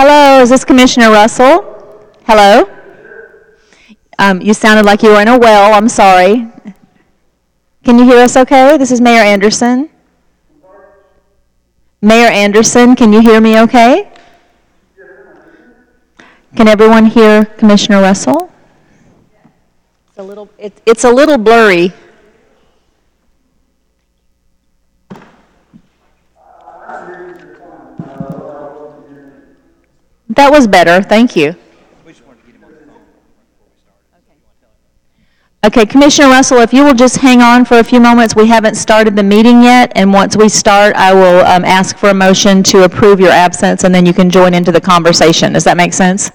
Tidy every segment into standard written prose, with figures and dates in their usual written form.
Hello, is this Commissioner Russell? Hello? You sounded like you were in a well. I'm sorry. Can you hear us okay? This is Mayor Anderson. Mayor Anderson, can you hear me okay? Can everyone hear Commissioner Russell? It's a little blurry. That was better. Thank you. Okay, Commissioner Russell, if you will just hang on for a few moments. We haven't started the meeting yet, and once we start, I will ask for a motion to approve your absence, and then you can join into the conversation. Does that make sense?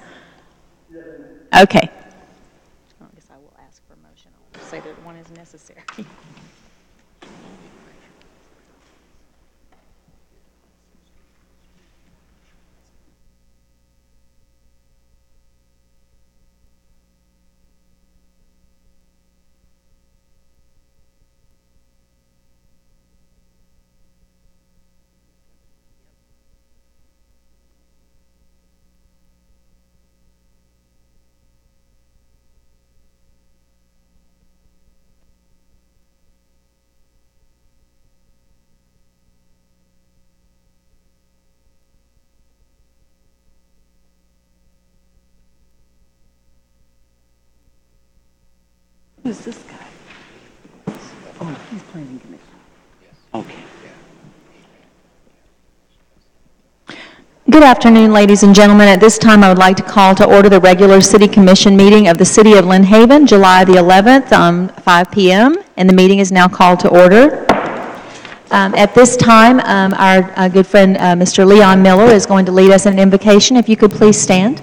Okay. I guess I will ask for a motion. I'll say that one is necessary. Who's this guy? Oh, he's planning commission. Okay. Good afternoon, ladies and gentlemen. At this time, I would like to call to order the regular City Commission meeting of the City of Lynn Haven, July the 11th, 5 p.m., and the meeting is now called to order. At this time, our good friend, Mr. Leon Miller, is going to lead us in an invocation. If you could please stand.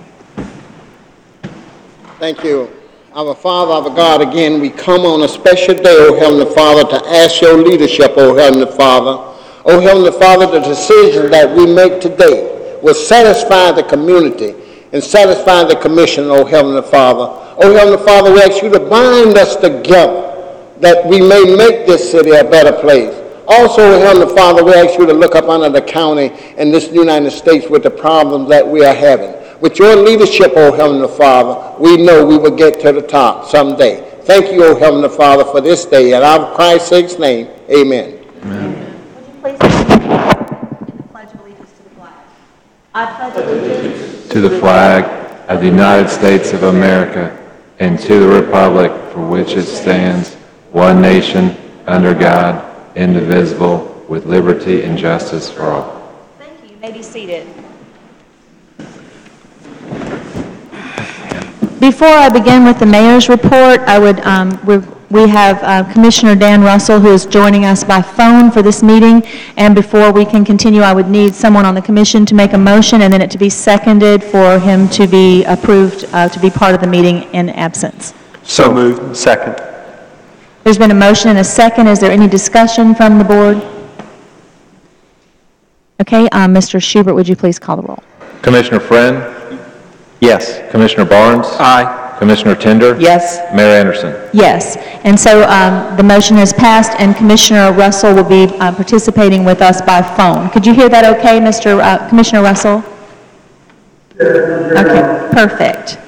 Thank you. Our Father, our God, again, we come on a special day, O Heavenly Father, to ask your leadership, O Heavenly Father. O Heavenly Father, the decisions that we make today will satisfy the community and satisfy the commission, O Heavenly Father. O Heavenly Father, we ask you to bind us together that we may make this city a better place. Also, O Heavenly Father, we ask you to look up under the county and this United States with the problems that we are having. With your leadership, O Heavenly Father, we know we will get to the top someday. Thank you, O Heavenly Father, for this day. In our Christ's name, amen. Amen. Would you please stand and pledge allegiance to the flag? I pledge allegiance to the flag of the United States of America and to the republic for which it stands, one nation, under God, indivisible, with liberty and justice for all. Thank you. You may be seated. Before I begin with the mayor's report, I would we have Commissioner Dan Russell, who is joining us by phone for this meeting. And before we can continue, I would need someone on the commission to make a motion and then it to be seconded for him to be approved to be part of the meeting in absence. So moved. Second. There's been a motion and a second. Is there any discussion from the board? Okay, Mr. Schubert, would you please call the roll? Commissioner Friend? Yes. Commissioner Barnes? Aye. Commissioner Tender? Yes. Mayor Anderson? Yes, and so the motion has passed, and Commissioner Russell will be participating with us by phone. Could you hear that okay, Commissioner Russell? Okay, perfect.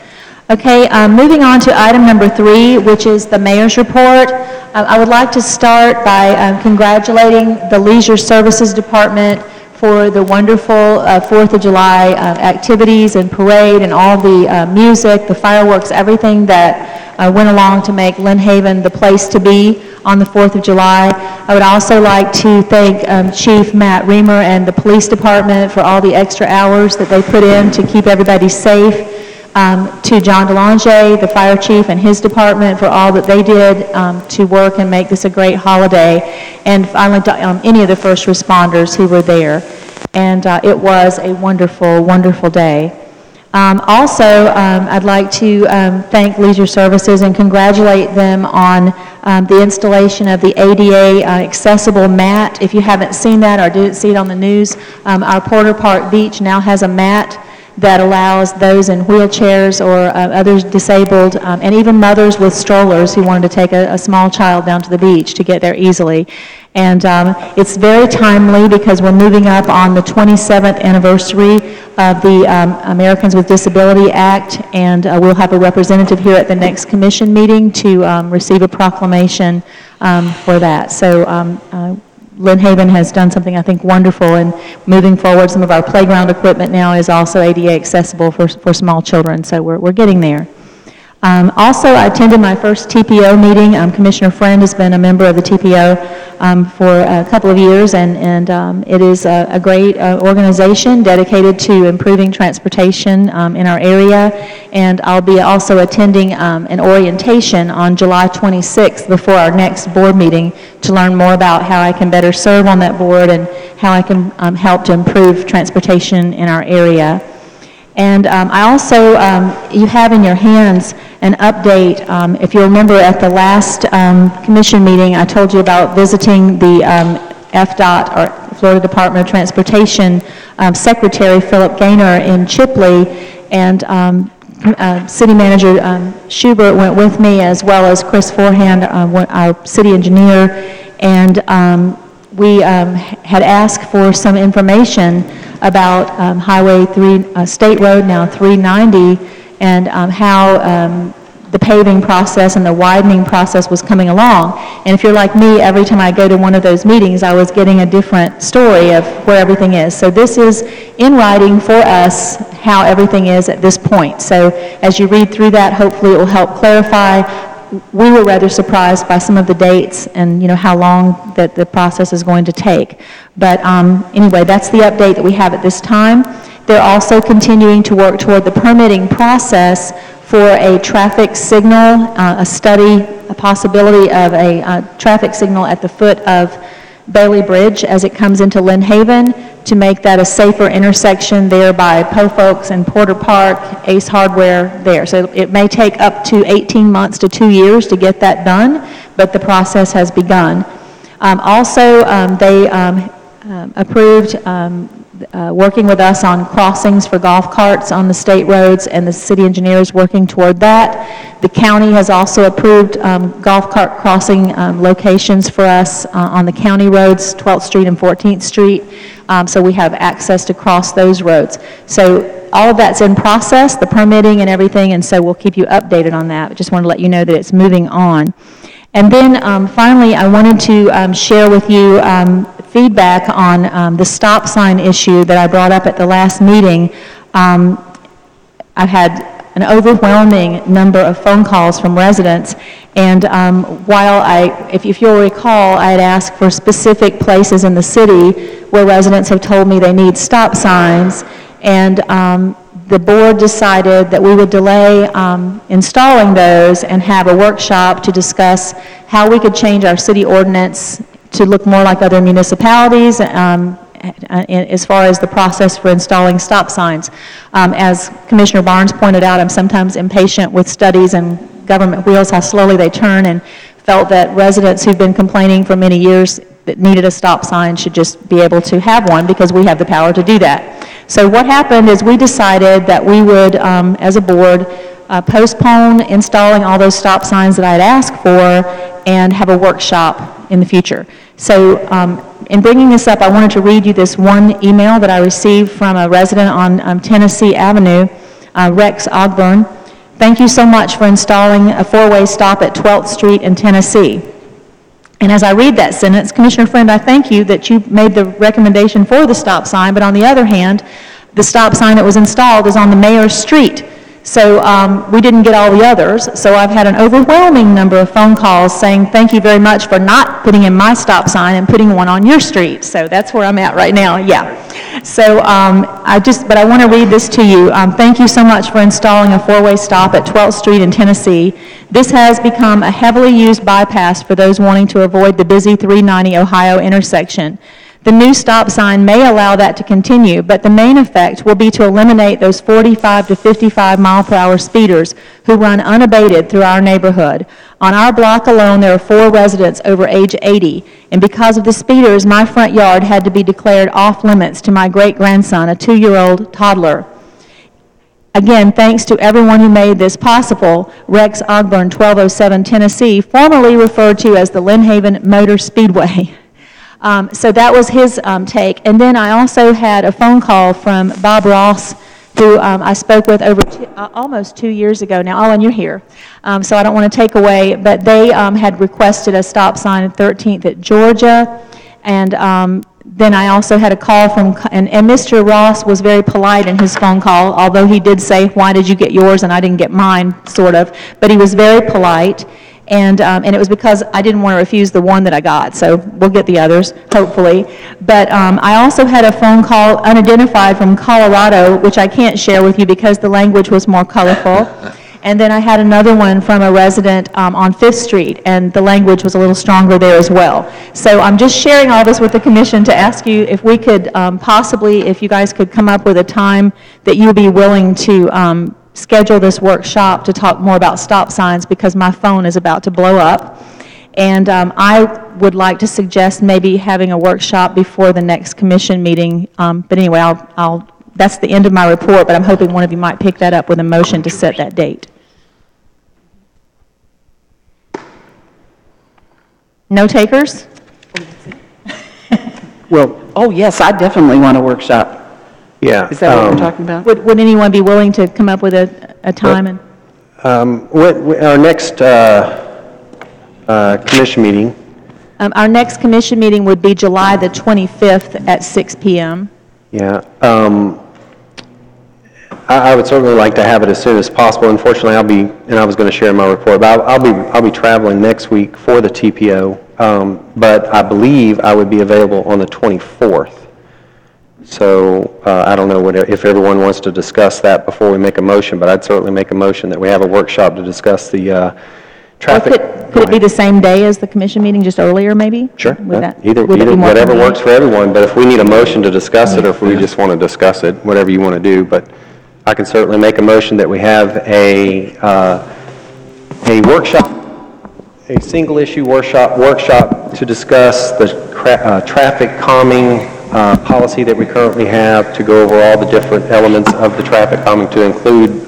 Okay, moving on to item number 3, which is the mayor's report. I would like to start by congratulating the Leisure Services Department for the wonderful 4th of July activities and parade and all the music, the fireworks, everything that went along to make Lynn Haven the place to be on the 4th of July. I would also like to thank Chief Matt Reamer and the police department for all the extra hours that they put in to keep everybody safe. To John DeLonge, the fire chief, and his department for all that they did to work and make this a great holiday. And finally, to any of the first responders who were there. And it was a wonderful, wonderful day. Also, I'd like to thank Leisure Services and congratulate them on the installation of the ADA accessible mat. If you haven't seen that or didn't see it on the news, our Porter Park Beach now has a mat that allows those in wheelchairs or others disabled, and even mothers with strollers who wanted to take a small child down to the beach to get there easily. And it's very timely because we're moving up on the 27th anniversary of the Americans with Disability Act, and we'll have a representative here at the next commission meeting to receive a proclamation for that. So Lynn Haven has done something I think wonderful in moving forward. Some of our playground equipment now is also ADA accessible for small children, so we're getting there. Also, I attended my first TPO meeting. Commissioner Friend has been a member of the TPO for a couple of years, and it is a great organization dedicated to improving transportation in our area. And I'll be also attending an orientation on July 26th before our next board meeting to learn more about how I can better serve on that board and how I can help to improve transportation in our area. And I also, you have in your hands an update. If you remember at the last commission meeting, I told you about visiting the FDOT, or Florida Department of Transportation, Secretary Philip Gaynor in Chipley, and City Manager Schubert went with me, as well as Chris Forehand, our city engineer, and we had asked for some information about Highway 3, State Road, now 390, and how the paving process and the widening process was coming along. And if you're like me, every time I go to one of those meetings, I was getting a different story of where everything is. So this is in writing for us how everything is at this point. So as you read through that, hopefully it will help clarify. We were rather surprised by some of the dates and how long that the process is going to take. But anyway, that's the update that we have at this time. They're also continuing to work toward the permitting process for a traffic signal, a possibility of a traffic signal at the foot of Bailey Bridge as it comes into Lynn Haven, to make that a safer intersection there by Po Folks and Porter Park, Ace Hardware there. So it may take up to 18 months to 2 years to get that done, but the process has begun. Also, they approved working with us on crossings for golf carts on the state roads, and the city engineer is working toward that. The county has also approved golf cart crossing locations for us on the county roads, 12th Street and 14th Street, so we have access to cross those roads. So all of that's in process, the permitting and everything, and so we'll keep you updated on that. But just want to let you know that it's moving on. And then finally, I wanted to share with you feedback on the stop sign issue that I brought up at the last meeting. I've had an overwhelming number of phone calls from residents, and while if you'll recall, I had asked for specific places in the city where residents have told me they need stop signs, and the board decided that we would delay installing those and have a workshop to discuss how we could change our city ordinance to look more like other municipalities as far as the process for installing stop signs. As Commissioner Barnes pointed out, I'm sometimes impatient with studies and government wheels, how slowly they turn, and felt that residents who've been complaining for many years that needed a stop sign should just be able to have one because we have the power to do that. So what happened is we decided that we would, as a board, postpone installing all those stop signs that I had asked for and have a workshop in the future. So in bringing this up, I wanted to read you this one email that I received from a resident on Tennessee Avenue, Rex Ogburn. Thank you so much for installing a four-way stop at 12th Street in Tennessee. And as I read that sentence, Commissioner Friend, I thank you that you made the recommendation for the stop sign, but on the other hand, the stop sign that was installed is on the mayor's street. So we didn't get all the others. So I've had an overwhelming number of phone calls saying, thank you very much for not putting in my stop sign and putting one on your street. So that's where I'm at right now, yeah. So but I want to read this to you. Thank you so much for installing a four-way stop at 12th Street in Tennessee. This has become a heavily used bypass for those wanting to avoid the busy 390 Ohio intersection. The new stop sign may allow that to continue, but the main effect will be to eliminate those 45 to 55 mile per hour speeders who run unabated through our neighborhood. On our block alone, there are 4 residents over age 80, and because of the speeders, my front yard had to be declared off limits to my great-grandson, a 2-year-old toddler. Again, thanks to everyone who made this possible. Rex Ogburn, 1207 Tennessee, formerly referred to as the Lynn Haven Motor Speedway. So that was his take. And then I also had a phone call from Bob Ross, who I spoke with over almost 2 years ago now. Alan, you're here. So I don't want to take away, but they had requested a stop sign at 13th at Georgia. And then I also had a call from, and Mr. Ross was very polite in his phone call, although he did say, why did you get yours and I didn't get mine, sort of. But he was very polite. And it was because I didn't want to refuse the one that I got, so we'll get the others, hopefully. But I also had a phone call, unidentified, from Colorado, which I can't share with you because the language was more colorful. And then I had another one from a resident on 5th Street, and the language was a little stronger there as well. So I'm just sharing all this with the commission to ask you if we could possibly, if you guys could come up with a time that you would be willing to schedule this workshop to talk more about stop signs, because my phone is about to blow up. And I would like to suggest maybe having a workshop before the next commission meeting. But anyway, that's the end of my report, but I'm hoping one of you might pick that up with a motion to set that date. No takers? Well, oh yes, I definitely want a workshop. Yeah. Is that what we're talking about? Would anyone be willing to come up with a time? And Our next commission meeting, our next commission meeting would be July the 25th at 6 p.m. yeah, I would certainly like to have it as soon as possible. Unfortunately, and I was going to share my report, but I'll be traveling next week for the TPO, but I believe I would be available on the 24th. So I don't know if everyone wants to discuss that before we make a motion, but I'd certainly make a motion that we have a workshop to discuss the traffic. Could it be the same day as the commission meeting, just earlier maybe? Sure. Would that be Either more whatever convenient? works for everyone, but if we need a motion to discuss it, or if we just want to discuss it, whatever you want to do, but I can certainly make a motion that we have a workshop, a single issue workshop to discuss the traffic calming policy that we currently have, to go over all the different elements of the traffic calming, to include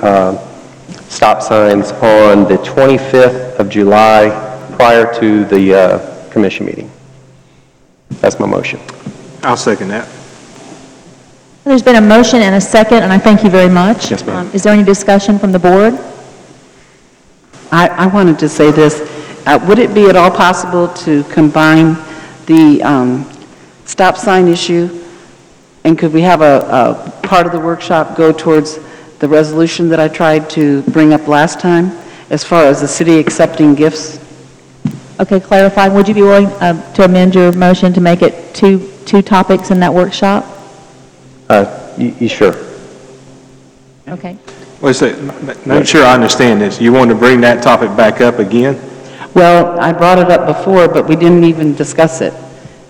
stop signs on the 25th of July prior to the commission meeting. That's my motion. I'll second that. There's been a motion and a second, and I thank you very much. Yes, ma'am. Is there any discussion from the board? I wanted to say this. Would it be at all possible to combine the stop sign issue, and could we have a part of the workshop go towards the resolution that I tried to bring up last time, as far as the city accepting gifts? Okay, clarifying, would you be willing to amend your motion to make it two topics in that workshop? You sure? Okay. Wait a second, not sure I understand this. You want to bring that topic back up again? Well, I brought it up before, but we didn't even discuss it.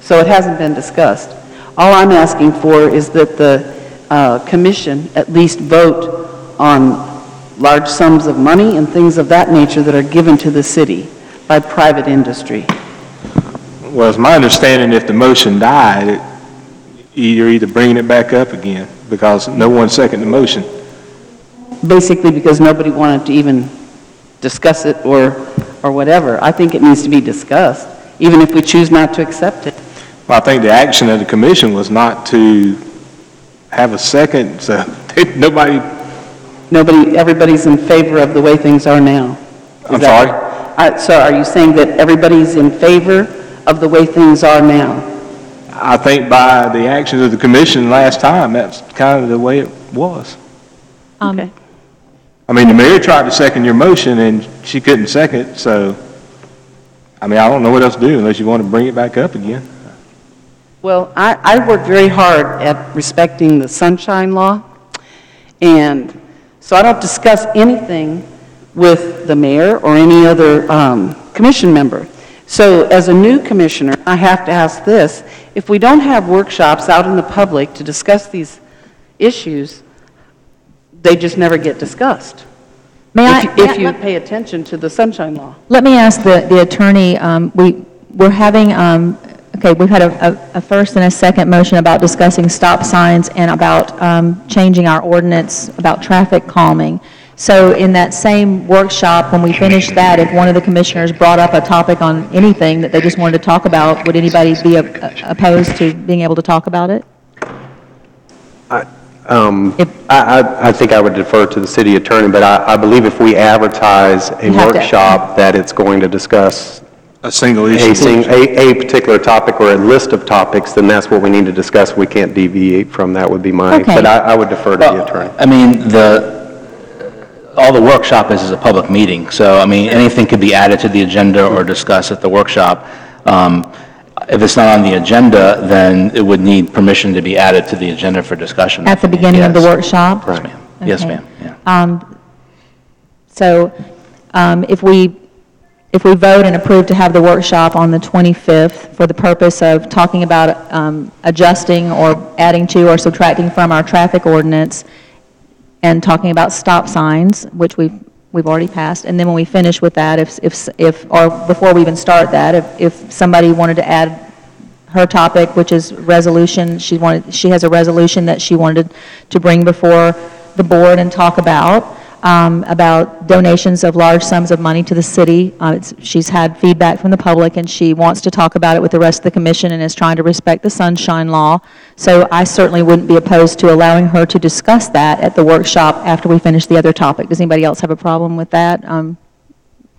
So it hasn't been discussed. All I'm asking for is that the commission at least vote on large sums of money and things of that nature that are given to the city by private industry. Well, it's my understanding if the motion died, you're either bringing it back up again, because no one seconded the motion. Basically because nobody wanted to even discuss it or whatever. I think it needs to be discussed, even if we choose not to accept it. Well, I think the action of the commission was not to have a second, so Everybody's in favor of the way things are now. I'm sorry? So are you saying that everybody's in favor of the way things are now? I think by the actions of the commission last time, that's kind of the way it was. Okay. I mean, the mayor tried to second your motion, and she couldn't second it, so, I mean, I don't know what else to do unless you want to bring it back up again. Well, I work very hard at respecting the sunshine law, and so I don't discuss anything with the mayor or any other commission member. So as a new commissioner, I have to ask this: if we don't have workshops out in the public to discuss these issues, they just never get discussed. If you pay attention to the sunshine law. Let me ask the attorney, we're having Okay, we've had a first and a second motion about discussing stop signs and about changing our ordinance about traffic calming. So in that same workshop, when we finished that, if one of the commissioners brought up a topic on anything that they just wanted to talk about, would anybody be opposed to being able to talk about it? I think I would defer to the city attorney, but I believe if we advertise a workshop that it's going to discuss A single issue. a particular topic or a list of topics, then that's what we need to discuss. We can't deviate from that would be my, Okay. but I would defer to the attorney. I mean, all the workshop is a public meeting, so, I mean, anything could be added to the agenda or discussed at the workshop. If it's not on the agenda, then it would need permission to be added to the agenda for discussion. At the beginning of the Yes. workshop? Yes, ma'am. Yes, Okay. ma'am, yeah. So if we vote and approve to have the workshop on the 25th for the purpose of talking about adjusting or adding to or subtracting from our traffic ordinance and talking about stop signs, which we've already passed, and then when we finish with that, or before we even start that, if somebody wanted to add her topic, which is resolution, she has a resolution that she wanted to bring before the board and talk about donations of large sums of money to the city. She's had feedback from the public, and she wants to talk about it with the rest of the commission and is trying to respect the sunshine law. So I certainly wouldn't be opposed to allowing her to discuss that at the workshop after we finish the other topic. Does anybody else have a problem with that?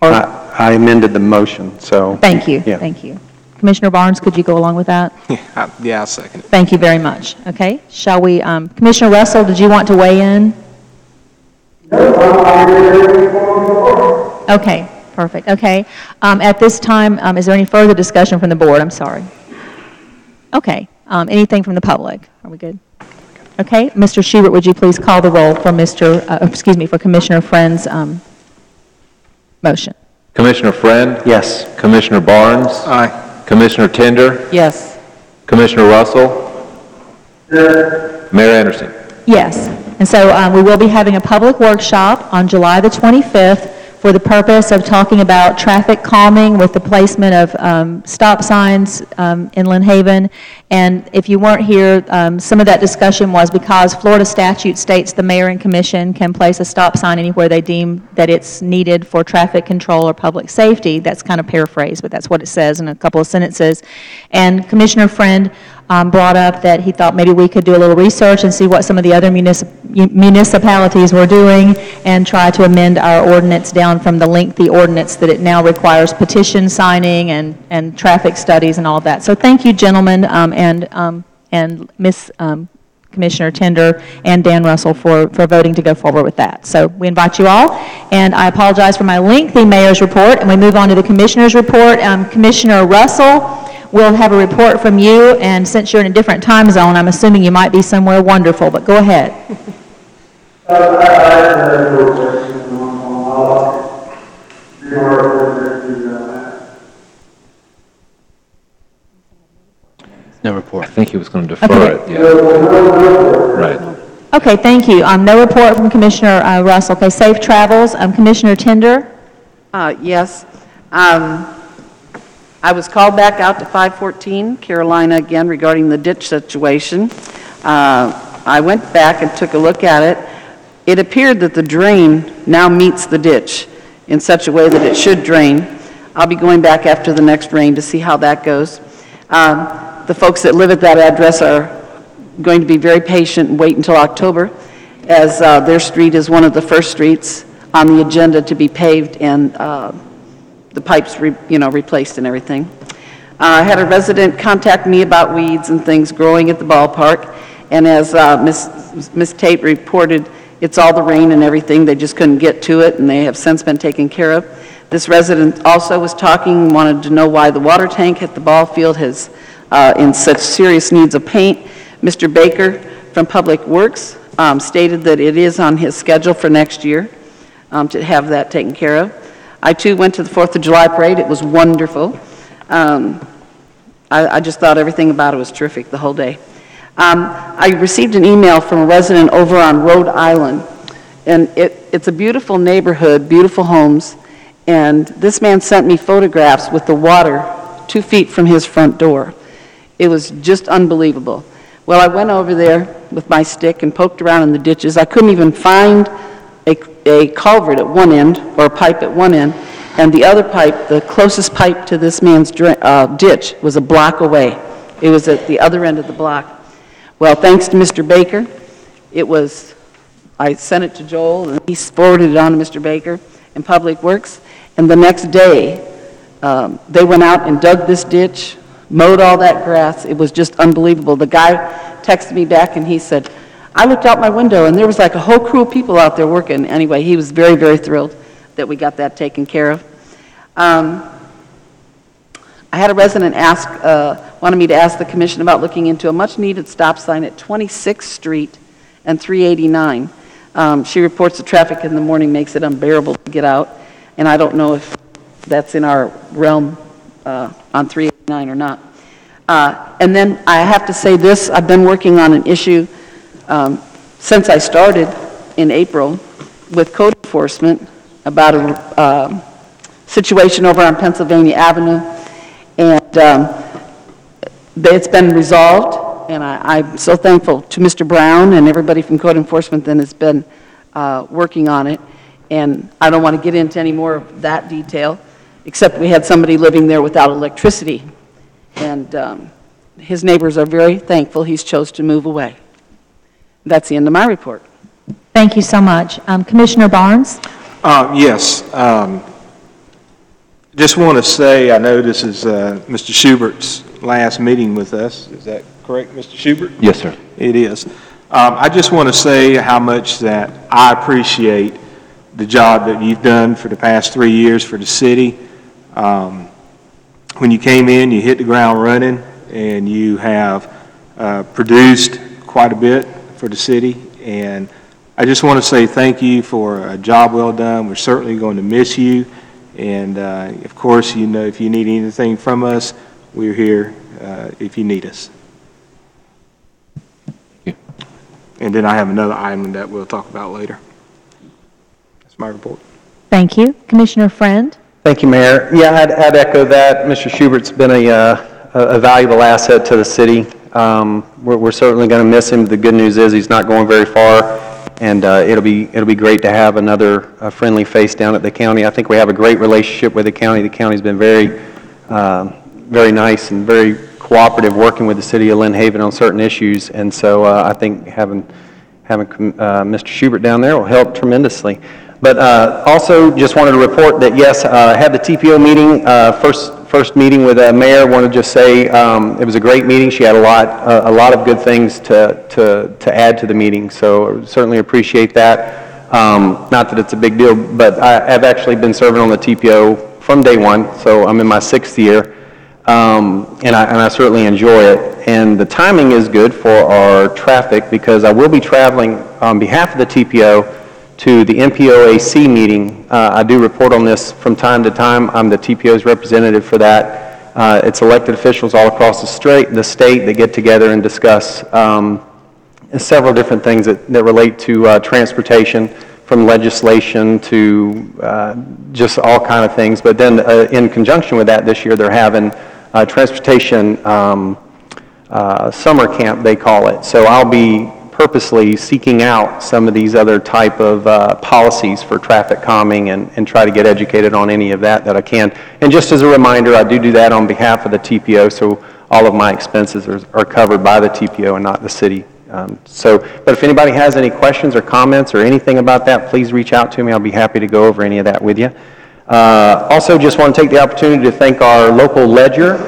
I amended the motion, so. Thank you, Yeah. thank you. Commissioner Barnes, could you go along with that? Yeah, I'll second it. Thank you very much. Okay, shall we, Commissioner Russell, did you want to weigh in? Okay, perfect, okay. At this time, is there any further discussion from the board? I'm sorry. Okay, anything from the public? Are we good? Okay, Mr. Schubert, would you please call the roll for for Commissioner Friend's motion? Commissioner Friend? Yes. Commissioner Barnes? Aye. Commissioner Tender? Yes. Commissioner Russell? Mayor Anderson? Yes, and so we will be having a public workshop on July the 25th for the purpose of talking about traffic calming with the placement of stop signs in Lynn Haven. And if you weren't here, some of that discussion was because Florida statute states the mayor and commission can place a stop sign anywhere they deem that it's needed for traffic control or public safety. That's kind of paraphrased, but that's what it says in a couple of sentences. And Commissioner Friend brought up that he thought maybe we could do a little research and see what some of the other municipalities were doing and try to amend our ordinance down from the lengthy ordinance that it now requires petition signing and traffic studies and all of that. So thank you, gentlemen, and Miss Commissioner Tender and Dan Russell for voting to go forward with that. So we invite you all, and I apologize for my lengthy mayor's report, and we move on to the commissioner's report. Commissioner Russell, we'll have a report from you, and since you're in a different time zone, I'm assuming you might be somewhere wonderful, but go ahead. No report. I think he was going to defer it, yeah. Right. Okay, thank you. No report from Commissioner Russell. Okay, safe travels. Commissioner Tender? Yes. I was called back out to 514 Carolina again regarding the ditch situation. I went back and took a look at it. It appeared that the drain now meets the ditch in such a way that it should drain. I'll be going back after the next rain to see how that goes. The folks that live at that address are going to be very patient and wait until October, as their street is one of the first streets on the agenda to be paved and the pipes replaced and everything. I had a resident contact me about weeds and things growing at the ballpark, and as Ms. Tate reported, it's all the rain and everything, they just couldn't get to it, and they have since been taken care of. This resident also was talking, wanted to know why the water tank at the ball field has in such serious needs of paint. Mr. Baker from Public Works stated that it is on his schedule for next year to have that taken care of. I too went to the 4th of July parade. It was wonderful. I just thought everything about it was terrific the whole day. I received an email from a resident over on Rhode Island, and it's a beautiful neighborhood, beautiful homes, and this man sent me photographs with the water 2 feet from his front door. It was just unbelievable. Well, I went over there with my stick and poked around in the ditches. I couldn't even find a culvert at one end, or a pipe at one end, and the other pipe, the closest pipe to this man's ditch, was a block away. It was at the other end of the block. Well, thanks to Mr. Baker, I sent it to Joel, and he forwarded it on to Mr. Baker in Public Works, and the next day, they went out and dug this ditch, mowed all that grass. It was just unbelievable. The guy texted me back, and he said, I looked out my window, and there was like a whole crew of people out there working. Anyway, he was very, very thrilled that we got that taken care of. I had a resident wanted me to ask the commission about looking into a much-needed stop sign at 26th Street and 389. She reports the traffic in the morning makes it unbearable to get out, and I don't know if that's in our realm on 389 or not. And then I have to say this, I've been working on an issue since I started in April with code enforcement about a situation over on Pennsylvania Avenue, and it's been resolved, and I'm so thankful to Mr. Brown and everybody from code enforcement that has been working on it, and I don't want to get into any more of that detail, except we had somebody living there without electricity, and his neighbors are very thankful he's chose to move away. That's the end of my report. Thank you so much. Commissioner Barnes? Yes. Just want to say, I know this is Mr. Schubert's last meeting with us. Is that correct, Mr. Schubert? Yes, sir. It is. I just want to say how much that I appreciate the job that you've done for the past 3 years for the city. When you came in, you hit the ground running, and you have produced quite a bit for the city. And I just want to say thank you for a job well done. We're certainly going to miss you. And of course, you know, if you need anything from us, we're here if you need us. And then I have another item that we'll talk about later. That's my report. Thank you. Commissioner Friend? Thank you, Mayor. Yeah, I'd echo that. Mr. Schubert's been a valuable asset to the city. We're certainly going to miss him. The good news is he's not going very far, and it'll be great to have another friendly face down at the county. I think we have a great relationship with the county. The county's been very nice and very cooperative working with the city of Lynn Haven on certain issues, and so I think having Mr. Schubert down there will help tremendously. But also just wanted to report that, yes, I had the TPO meeting, first meeting with the mayor. Want to just say it was a great meeting. She had a lot of good things to add to the meeting, so certainly appreciate that. Not that it's a big deal, but I've actually been serving on the TPO from day one, so I'm in my 6th year, and I certainly enjoy it. And the timing is good for our traffic because I will be traveling on behalf of the TPO to the MPOAC meeting. I do report on this from time to time. I'm the TPO's representative for that. It's elected officials all across the state that get together and discuss several different things that relate to transportation, from legislation to just all kind of things. But then in conjunction with that this year, they're having transportation summer camp, they call it. So I'll be purposely seeking out some of these other type of policies for traffic calming and try to get educated on any of that I can. And just as a reminder, I do that on behalf of the TPO, so all of my expenses are covered by the TPO and not the city. But if anybody has any questions or comments or anything about that, please reach out to me. I'll be happy to go over any of that with you. Also, just want to take the opportunity to thank our local ledger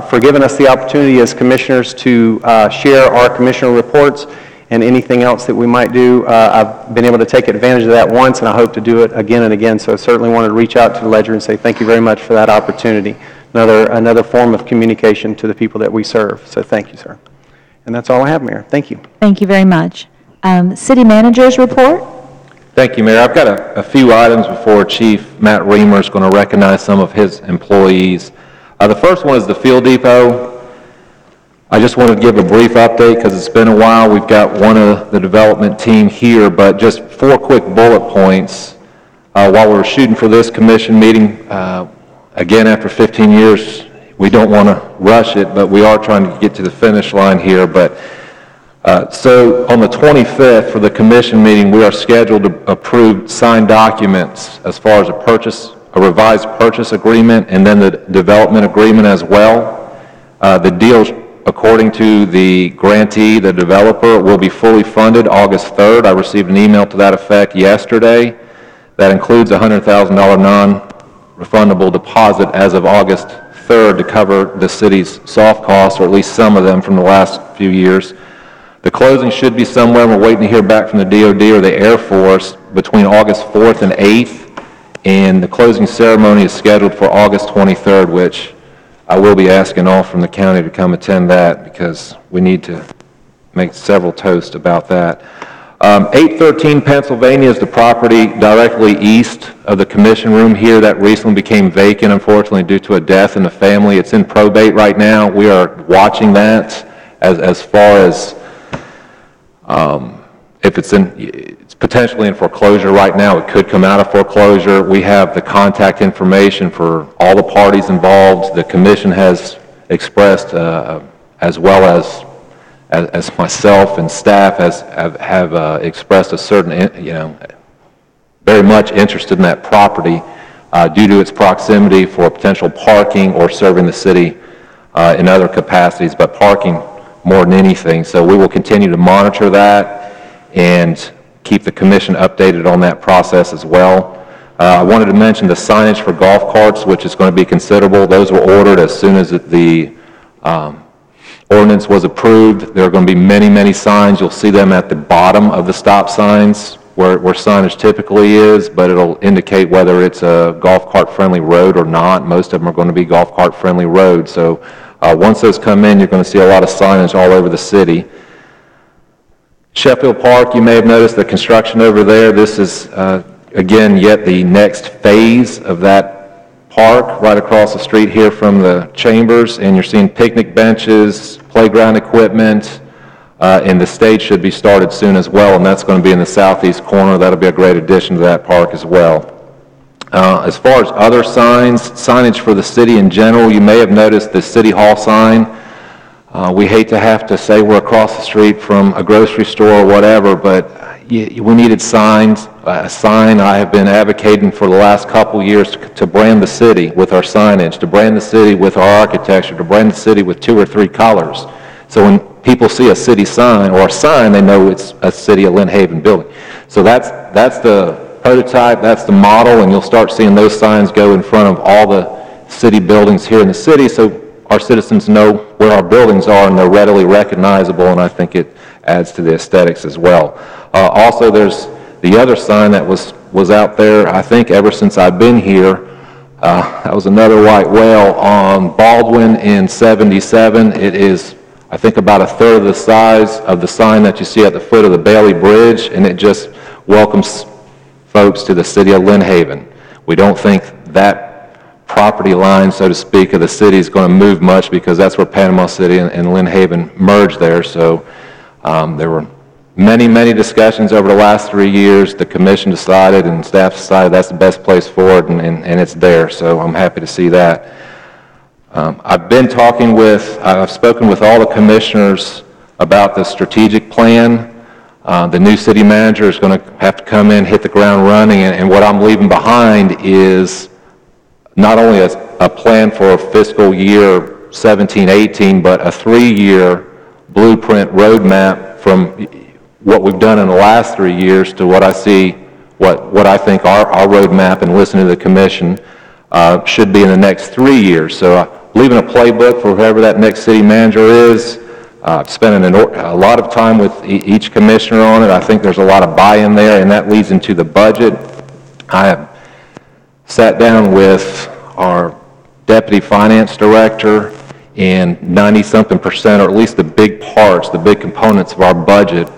for giving us the opportunity as commissioners to share our commissioner reports and anything else that we might do. I've been able to take advantage of that once, and I hope to do it again and again, so I certainly wanted to reach out to the ledger and say thank you very much for that opportunity. Another form of communication to the people that we serve, so thank you, sir. And that's all I have, Mayor. Thank you. Thank you very much. City Manager's report? Thank you, Mayor. I've got a few items before Chief Matt Reamer is going to recognize some of his employees. The first one is the Field Depot. I just wanted to give a brief update because it's been a while. We've got one of the development team here, but just 4 quick bullet points. While we were shooting for this commission meeting, again, after 15 years, we don't want to rush it, but we are trying to get to the finish line here. But so on the 25th for the commission meeting, we are scheduled to approve signed documents as far as a revised purchase agreement, and then the development agreement as well. The deal, according to the grantee, the developer, will be fully funded August 3rd. I received an email to that effect yesterday. That includes a $100,000 non-refundable deposit as of August 3rd to cover the city's soft costs, or at least some of them from the last few years. The closing should be somewhere, we're waiting to hear back from the DOD or the Air Force, between August 4th and 8th, and the closing ceremony is scheduled for August 23rd, which I will be asking all from the county to come attend that, because we need to make several toasts about that. 813 Pennsylvania is the property directly east of the commission room here that recently became vacant, unfortunately, due to a death in the family. It's in probate right now. We are watching that as far as if it's potentially in foreclosure right now. It could come out of foreclosure. We have the contact information for all the parties involved. The commission has expressed, as well as myself and staff have expressed a certain, very much interested in that property due to its proximity for potential parking or serving the city in other capacities, but parking more than anything. So we will continue to monitor that and keep the commission updated on that process as well. I wanted to mention the signage for golf carts, which is going to be considerable. Those were ordered as soon as the ordinance was approved. There are going to be many, many signs. You'll see them at the bottom of the stop signs where signage typically is, but it'll indicate whether it's a golf cart friendly road or not. Most of them are going to be golf cart friendly roads. So once those come in, you're going to see a lot of signage all over the city. Sheffield Park, you may have noticed the construction over there. This is, again, yet the next phase of that park right across the street here from the chambers, and you're seeing picnic benches, playground equipment, and the stage should be started soon as well, and that's going to be in the southeast corner. That'll be a great addition to that park as well. As far as other signage for the city in general, you may have noticed the City Hall sign. We hate to have to say we're across the street from a grocery store or whatever, but we needed signs. A sign I have been advocating for the last couple years to brand the city with our signage, to brand the city with our architecture, to brand the city with 2 or 3 colors. So when people see a city sign or a sign, they know it's a City of Lynn Haven building. So that's the prototype, that's the model, and you'll start seeing those signs go in front of all the city buildings here in the city, so our citizens know where our buildings are and they're readily recognizable, and I think it adds to the aesthetics as well. Also, there's the other sign that was out there, I think, ever since I've been here. That was another white whale on Baldwin in 77. It is, I think, about a third of the size of the sign that you see at the foot of the Bailey Bridge, and it just welcomes folks to the city of Lynn Haven. We don't think that property line, so to speak, of the city is going to move much, because that's where Panama City and Lynn Haven merged there. So there were many, many discussions over the last 3 years. The commission decided and staff decided that's the best place for it, and it's there. So I'm happy to see that. I've spoken with all the commissioners about the strategic plan. The new city manager is going to have to come in, hit the ground running, and what I'm leaving behind is not only a plan for fiscal year 17-18, but a 3-year blueprint roadmap from what we've done in the last 3 years to what I see, what I think our roadmap, and listening to the commission, should be in the next 3 years. So leaving a playbook for whoever that next city manager is. I've spent a lot of time with each commissioner on it. I think there's a lot of buy-in there, and that leads into the budget. I have sat down with our deputy finance director, and 90-something%, or at least the big parts, the big components of our budget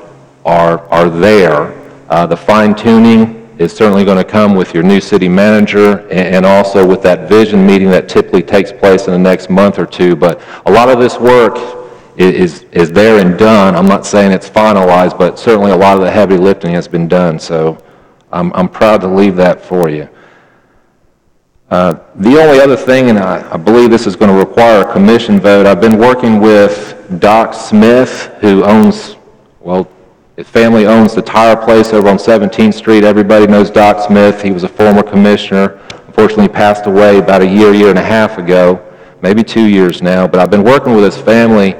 are there. The fine-tuning is certainly going to come with your new city manager, and also with that vision meeting that typically takes place in the next month or two. But a lot of this work is there and done. I'm not saying it's finalized, but certainly a lot of the heavy lifting has been done. So I'm proud to leave that for you. The only other thing, and I believe this is going to require a commission vote, I've been working with Doc Smith, who owns, well, his family owns the tire place over on 17th Street. Everybody knows Doc Smith. He was a former commissioner. Unfortunately, passed away about a year and a half ago, maybe 2 years now. But I've been working with his family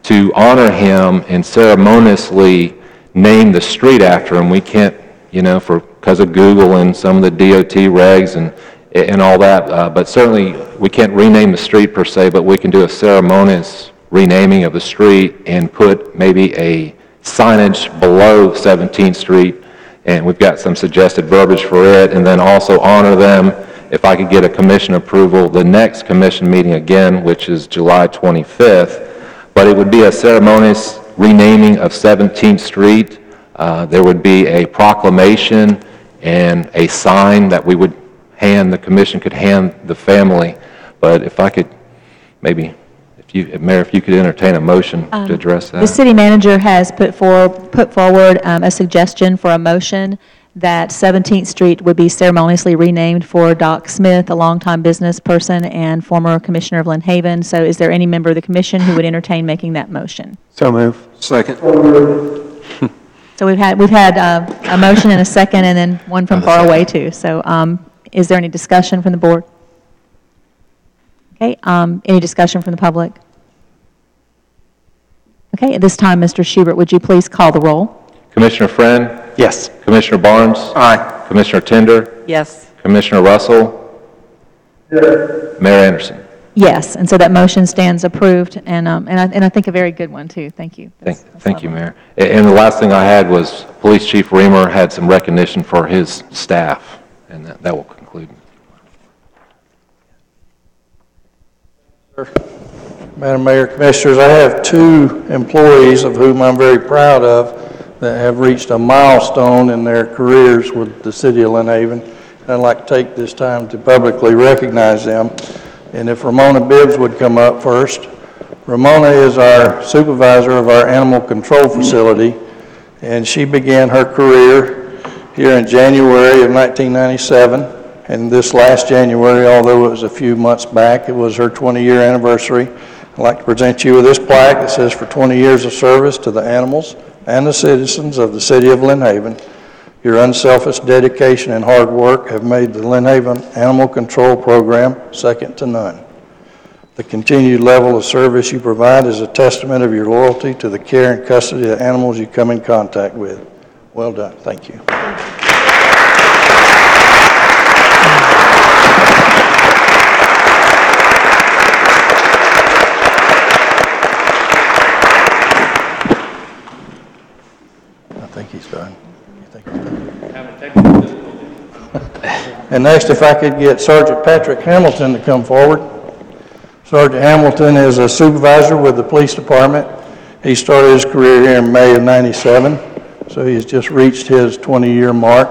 to honor him and ceremoniously name the street after him. We can't, because of Google and some of the DOT regs and all that, but certainly we can't rename the street per se, but we can do a ceremonious renaming of the street and put maybe a signage below 17th Street, and we've got some suggested verbiage for it, and then also honor them, if I could get a commission approval, the next commission meeting again, which is July 25th, but it would be a ceremonious renaming of 17th Street. There would be a proclamation and a sign that we would the commission could hand the family, but if I could maybe, Mayor, if you could entertain a motion to address that. The city manager has put forward a suggestion for a motion that 17th Street would be ceremoniously renamed for Doc Smith, a longtime business person and former commissioner of Lynn Haven. So is there any member of the commission who would entertain making that motion? So move. Second. So we've had a motion and a second, and then one from far away too. So is there any discussion from the board? Okay, any discussion from the public? Okay, at this time, Mr. Schubert, would you please call the roll? Commissioner Friend? Yes. Commissioner Barnes? Aye. Commissioner Tender? Yes. Commissioner Russell? Yes. Mayor Anderson? Yes, and so that motion stands approved, and I think a very good one too. Thank you. Thank you, Mayor. And the last thing I had was Police Chief Reamer had some recognition for his staff, and that will conclude. Madam Mayor, Commissioners, I have 2 employees of whom I'm very proud of that have reached a milestone in their careers with the City of Lynn Haven. And I'd like to take this time to publicly recognize them. And if Ramona Bibbs would come up first. Ramona is our supervisor of our animal control facility, and she began her career here in January of 1997. And this last January, although it was a few months back, it was her 20-year anniversary. I'd like to present you with this plaque that says, for 20 years of service to the animals and the citizens of the City of Lynn Haven, your unselfish dedication and hard work have made the Lynn Haven Animal Control Program second to none. The continued level of service you provide is a testament of your loyalty to the care and custody of the animals you come in contact with. Well done. Thank you. He's done. You think he's done? And next, if I could get Sergeant Patrick Hamilton to come forward. Sergeant Hamilton is a supervisor with the police department. He started his career here in May of '97, so he's just reached his 20-year mark.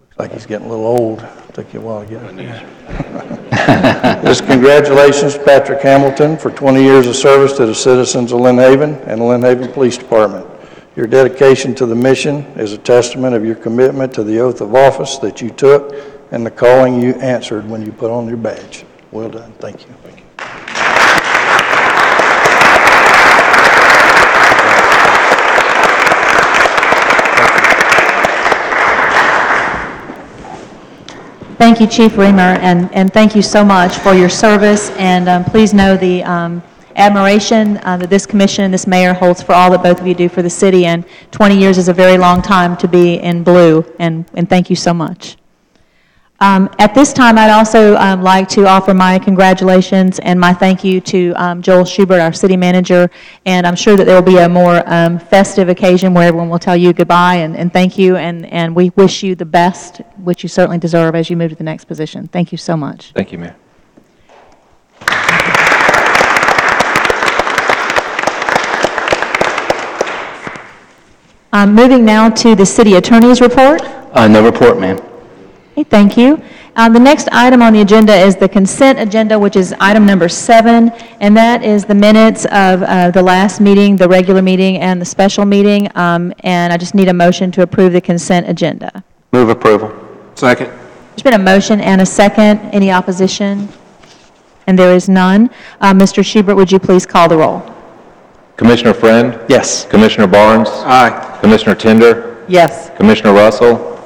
Looks like he's getting a little old. Took you a while to get it. Just congratulations to Patrick Hamilton for 20 years of service to the citizens of Lynn Haven and the Lynn Haven Police Department. Your dedication to the mission is a testament of your commitment to the oath of office that you took and the calling you answered when you put on your badge. Well done. Thank you. Thank you. Thank you, Chief Reamer, and thank you so much for your service, and please know the admiration that this commission and this mayor holds for all that both of you do for the city, and 20 years is a very long time to be in blue, and thank you so much. At this time, I'd also like to offer my congratulations and my thank you to Joel Schubert, our city manager, and I'm sure that there will be a more festive occasion where everyone will tell you goodbye and thank you, and we wish you the best, which you certainly deserve as you move to the next position. Thank you so much. Thank you, Mayor. Moving now to the city attorney's report. No report, ma'am. Okay, thank you. The next item on the agenda is the consent agenda, which is item number 7, and that is the minutes of the last meeting, the regular meeting, and the special meeting, and I just need a motion to approve the consent agenda. Move approval. Second. There's been a motion and a second. Any opposition? And there is none. Mr. Schubert, would you please call the roll? Commissioner Friend? Yes. Commissioner Barnes? Aye. Commissioner Tender? Yes. Commissioner Russell?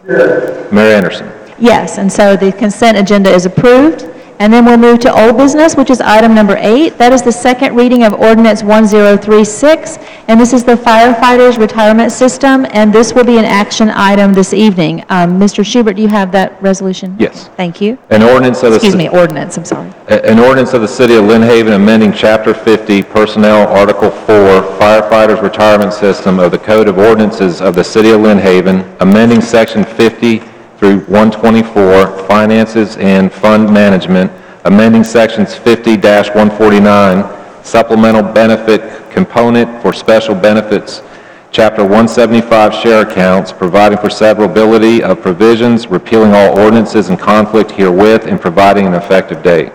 Yes. Mayor Anderson? Yes, and so the consent agenda is approved. And then we'll move to old business, which is item number 8. That is the second reading of ordinance 1036, and this is the firefighters retirement system, and this will be an action item this evening. Mr. Schubert, do you have that resolution? Yes. Thank you. An ordinance of the... Excuse me, ordinance, I'm sorry. An ordinance of the City of Lynn Haven amending Chapter 50, Personnel, Article 4, Firefighters Retirement System of the Code of Ordinances of the City of Lynn Haven, amending Section 50 through 124, Finances and Fund Management, amending Sections 50-149, Supplemental Benefit Component for Special Benefits, Chapter 175, Share Accounts, providing for severability of provisions, repealing all ordinances in conflict herewith, and providing an effective date.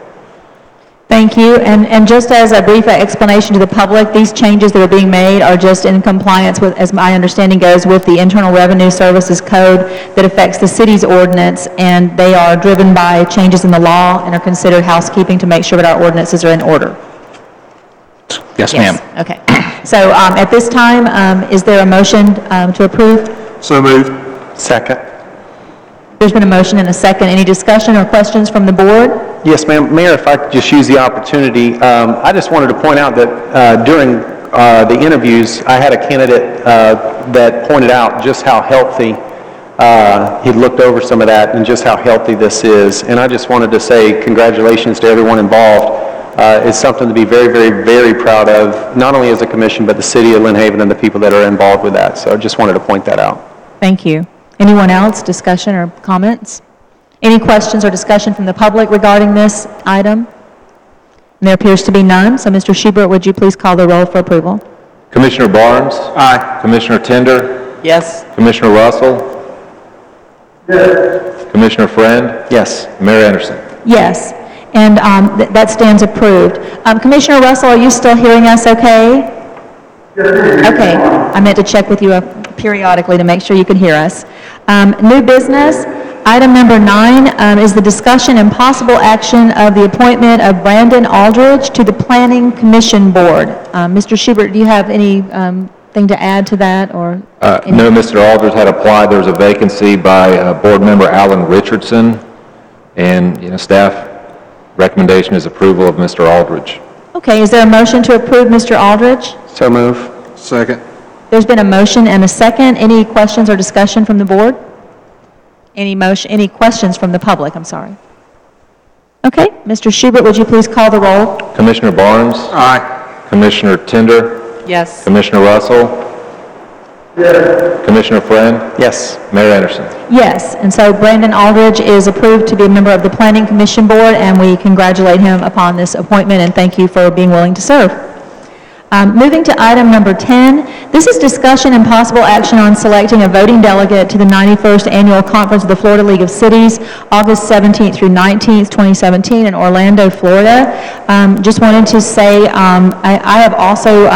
Thank you. And just as a brief explanation to the public, these changes that are being made are just in compliance with, as my understanding goes, with the Internal Revenue Services Code that affects the city's ordinance, and they are driven by changes in the law and are considered housekeeping to make sure that our ordinances are in order. Yes, ma'am. Okay. So at this time, is there a motion to approve? So moved. Second. There's been a motion and a second. Any discussion or questions from the board? Yes, ma'am. Mayor, if I could just use the opportunity, I just wanted to point out that during the interviews, I had a candidate that pointed out just how healthy, he looked over some of that and just how healthy this is. And I just wanted to say congratulations to everyone involved. It's something to be very, very, very proud of, not only as a commission, but the city of Lynn Haven and the people that are involved with that. So I just wanted to point that out. Thank you. Anyone else, discussion or comments? Any questions or discussion from the public regarding this item? There appears to be none, so Mr. Schubert, would you please call the roll for approval? Commissioner Barnes? Aye. Commissioner Tender? Yes. Commissioner Russell? Yes. Commissioner Friend? Yes. Mayor Anderson? Yes, and that stands approved. Commissioner Russell, are you still hearing us okay? Okay, I meant to check with you periodically to make sure you could hear us. New business, item number 9 is the discussion and possible action of the appointment of Brandon Aldridge to the Planning Commission Board. Mr. Schubert, do you have anything to add to that, or? No, Mr. Aldridge had applied. There was a vacancy by Board Member Alan Richardson, and staff recommendation is approval of Mr. Aldridge. Okay, is there a motion to approve Mr. Aldridge? So move. Second. There's been a motion and a second. Any questions or discussion from the board? Any questions from the public? I'm sorry. Okay, Mr. Schubert, would you please call the roll? Commissioner Barnes? Aye. Commissioner Tender? Yes. Commissioner Russell? Yes. Commissioner Friend? Yes. Mayor Anderson? Yes, and so Brandon Aldridge is approved to be a member of the Planning Commission Board, and we congratulate him upon this appointment, and thank you for being willing to serve. Moving to item number 10, this is discussion and possible action on selecting a voting delegate to the 91st Annual Conference of the Florida League of Cities, August 17th through 19th, 2017 in Orlando, Florida. Just wanted to say I have also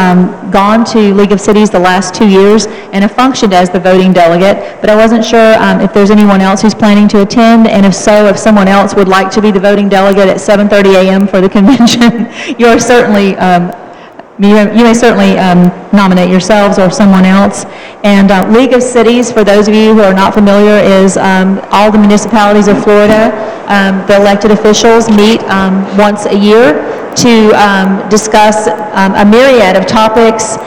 gone to League of Cities the last 2 years and have functioned as the voting delegate, but I wasn't sure if there's anyone else who's planning to attend, and if so, if someone else would like to be the voting delegate at 7:30 a.m. for the convention, you're certainly you may certainly nominate yourselves or someone else. And League of Cities, for those of you who are not familiar, is all the municipalities of Florida. The elected officials meet once a year to discuss a myriad of topics.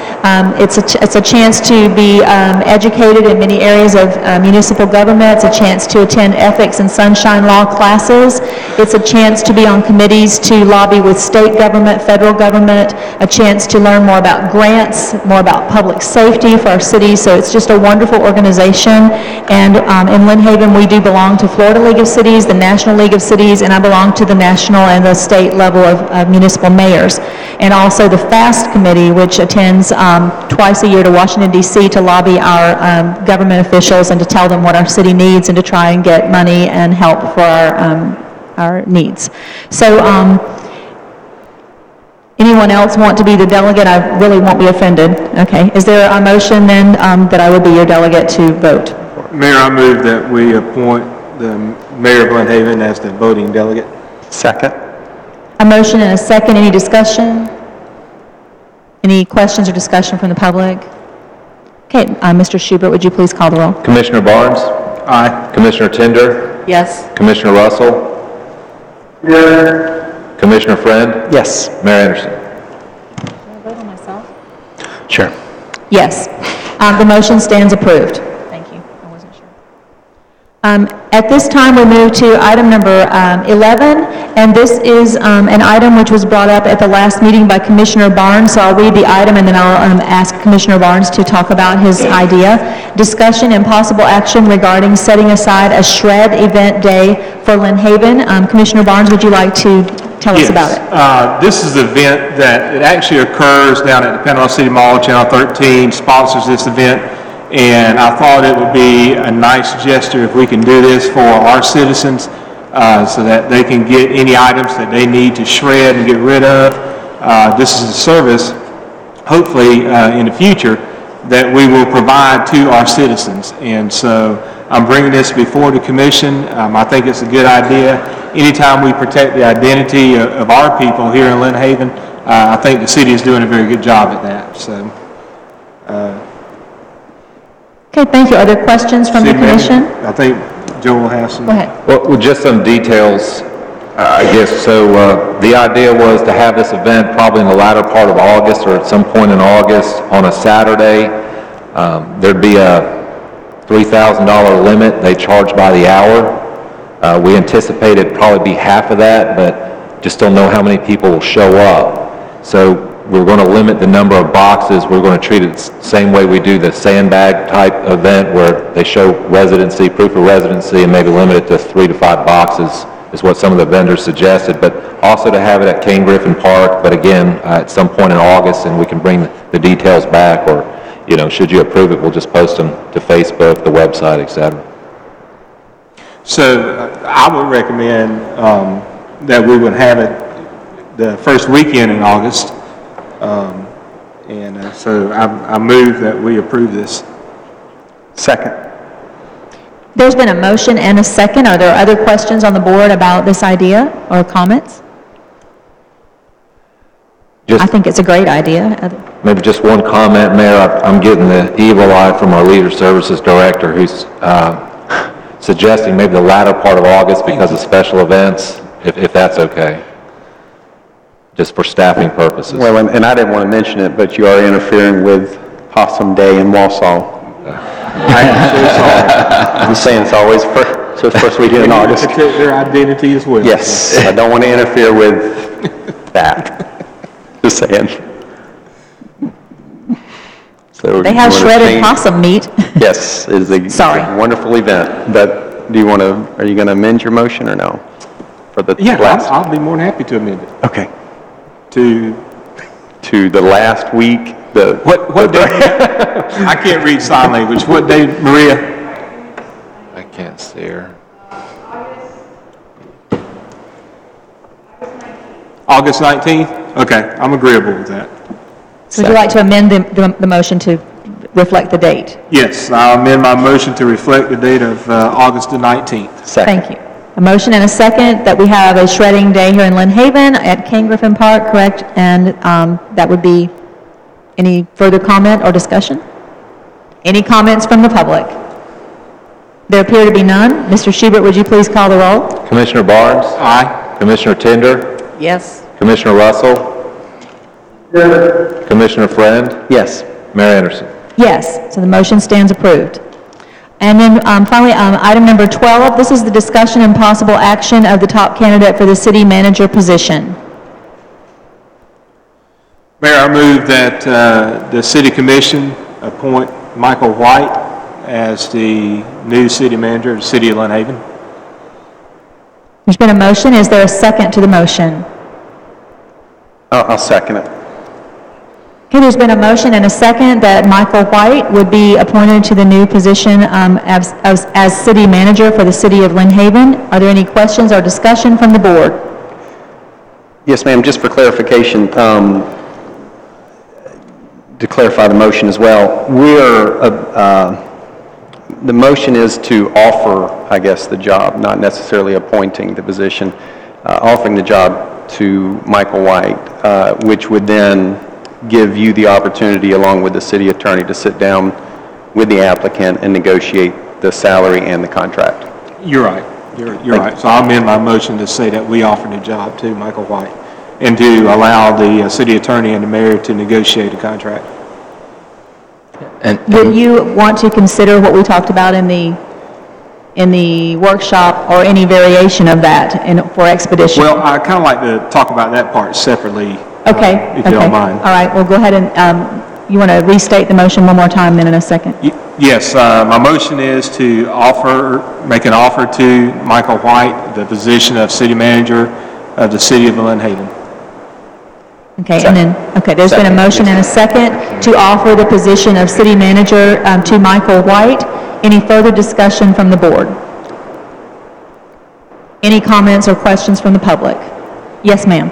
It's a chance to be educated in many areas of municipal government. It's a chance to attend ethics and sunshine law classes. It's a chance to be on committees to lobby with state government, federal government, a chance to learn more about grants, more about public safety for our city. So it's just a wonderful organization. And in Lynn Haven, we do belong to Florida League of Cities, the National League of Cities, and I belong to the national and the state level of municipal mayors. And also the FAST committee, which attends twice a year to Washington, D.C. to lobby our government officials and to tell them what our city needs and to try and get money and help for our needs. So anyone else want to be the delegate? I really won't be offended. Okay. Is there a motion then that I would be your delegate to vote? Mayor, I move that we appoint the mayor of Lynn Haven as the voting delegate. Second. A motion and a second. Any discussion? Any questions or discussion from the public? Okay, Mr. Schubert, would you please call the roll? Commissioner Barnes? Aye. Commissioner Tender? Yes. Commissioner Russell? Yes. Commissioner Friend? Yes. Mayor Anderson? Can I vote on myself? Sure. Yes. The motion stands approved. Thank you. I wasn't sure. At this time, we move to item number 11, and this is an item which was brought up at the last meeting by Commissioner Barnes, so I'll read the item and then I'll ask Commissioner Barnes to talk about his idea. Discussion and possible action regarding setting aside a shred event day for Lynn Haven. Commissioner Barnes, would you like to tell us about it? This is an event that it actually occurs down at the Panama City Mall. Channel 13 sponsors this event, and I thought it would be a nice gesture if we can do this for our citizens so that they can get any items that they need to shred and get rid of. This is a service, hopefully in the future, that we will provide to our citizens. And so I'm bringing this before the commission. I think it's a good idea. Anytime we protect the identity of our people here in Lynn Haven, I think the city is doing a very good job at that. So. Okay, thank you. Are there questions from the commission? I think Joel has some. Go ahead. Well, just some details, I guess. So the idea was to have this event probably in the latter part of August or at some point in August on a Saturday. There'd be a $3,000 limit. They charge by the hour. We anticipate it'd probably be half of that, but just don't know how many people will show up. So we're going to limit the number of boxes. We're going to treat it the same way we do the sandbag type event where they show residency, proof of residency, and maybe limit it to 3 to 5 boxes is what some of the vendors suggested, but also to have it at King Griffin Park, but again, at some point in August, and we can bring the details back, or, you know, should you approve it, we'll just post them to Facebook, the website, etc. So I would recommend that we would have it the first weekend in August. So I move that we approve this. Second. There's been a motion and a second. Are there other questions on the board about this idea or comments? I think it's a great idea. Maybe just one comment, Mayor. I'm getting the evil eye from our Leader Services Director who's suggesting maybe the latter part of August because of special events, if that's okay, just for staffing purposes. Well, and I didn't want to mention it, but you are interfering with Possum Day in Wausau. I am so sorry. I'm saying it's always first weekend in August. Protect their identity as well. Yes, I don't want to interfere with that. Just saying. So They have shredded possum meat. Yes, it is a wonderful event. But do you want to? Are you going to amend your motion or no? For the last. I'll be more than happy to amend it. Okay. To the last week. What day? I can't read sign language. What day, Maria? I can't see her. August 19th? Okay, I'm agreeable with that. So would you like to amend the motion to reflect the date? Yes, I'll amend my motion to reflect the date of August the 19th. Second. Thank you. A motion and a second that we have a shredding day here in Lynn Haven at King Griffin Park, correct? And that would be any further comment or discussion? Any comments from the public? There appear to be none. Mr. Schubert, would you please call the roll? Commissioner Barnes? Aye. Commissioner Tender? Yes. Commissioner Russell? Yes. Commissioner Friend? Yes. Mayor Anderson? Yes, so the motion stands approved. And then finally, item number 12, this is the discussion and possible action of the top candidate for the city manager position. Mayor, I move that the city commission appoint Michael White as the new city manager of the city of Lynn Haven. There's been a motion. Is there a second to the motion? I'll second it. Okay, there's been a motion and a second that Michael White would be appointed to the new position as city manager for the city of Lynn Haven. Are there any questions or discussion from the board? Yes, ma'am. Just for clarification, to clarify the motion as well, we're the motion is to offer, I guess, the job, not necessarily appointing the position, offering the job to Michael White, which would then give you the opportunity, along with the city attorney, to sit down with the applicant and negotiate the salary and the contract. You're right. You're right. So I'll amend my motion to say that we offer the job to Michael White and to allow the city attorney and the mayor to negotiate a contract. Would you want to consider what we talked about in the workshop, or any variation of that for expedition? Well, I kind of like to talk about that part separately. Okay. If you don't mind. All right, well, go ahead and, you want to restate the motion one more time then in a second? Yes, my motion is to make an offer to Michael White, the position of city manager of the city of Lynn Haven. Okay, and then, okay, there's been a motion and a second to offer the position of city manager to Michael White. Any further discussion from the board? Any comments or questions from the public? Yes, ma'am.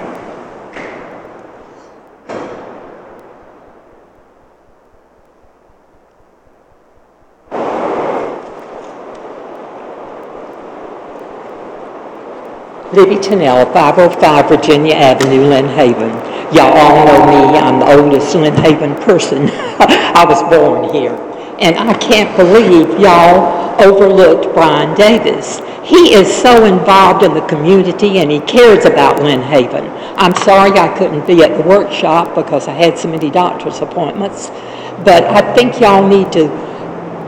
Libby Tennell, 505 Virginia Avenue, Lynn Haven. Y'all all know me. I'm the oldest Lynn Haven person. I was born here. And I can't believe y'all overlooked Brian Davis. He is so involved in the community, and he cares about Lynn Haven. I'm sorry I couldn't be at the workshop because I had so many doctor's appointments. But I think y'all need to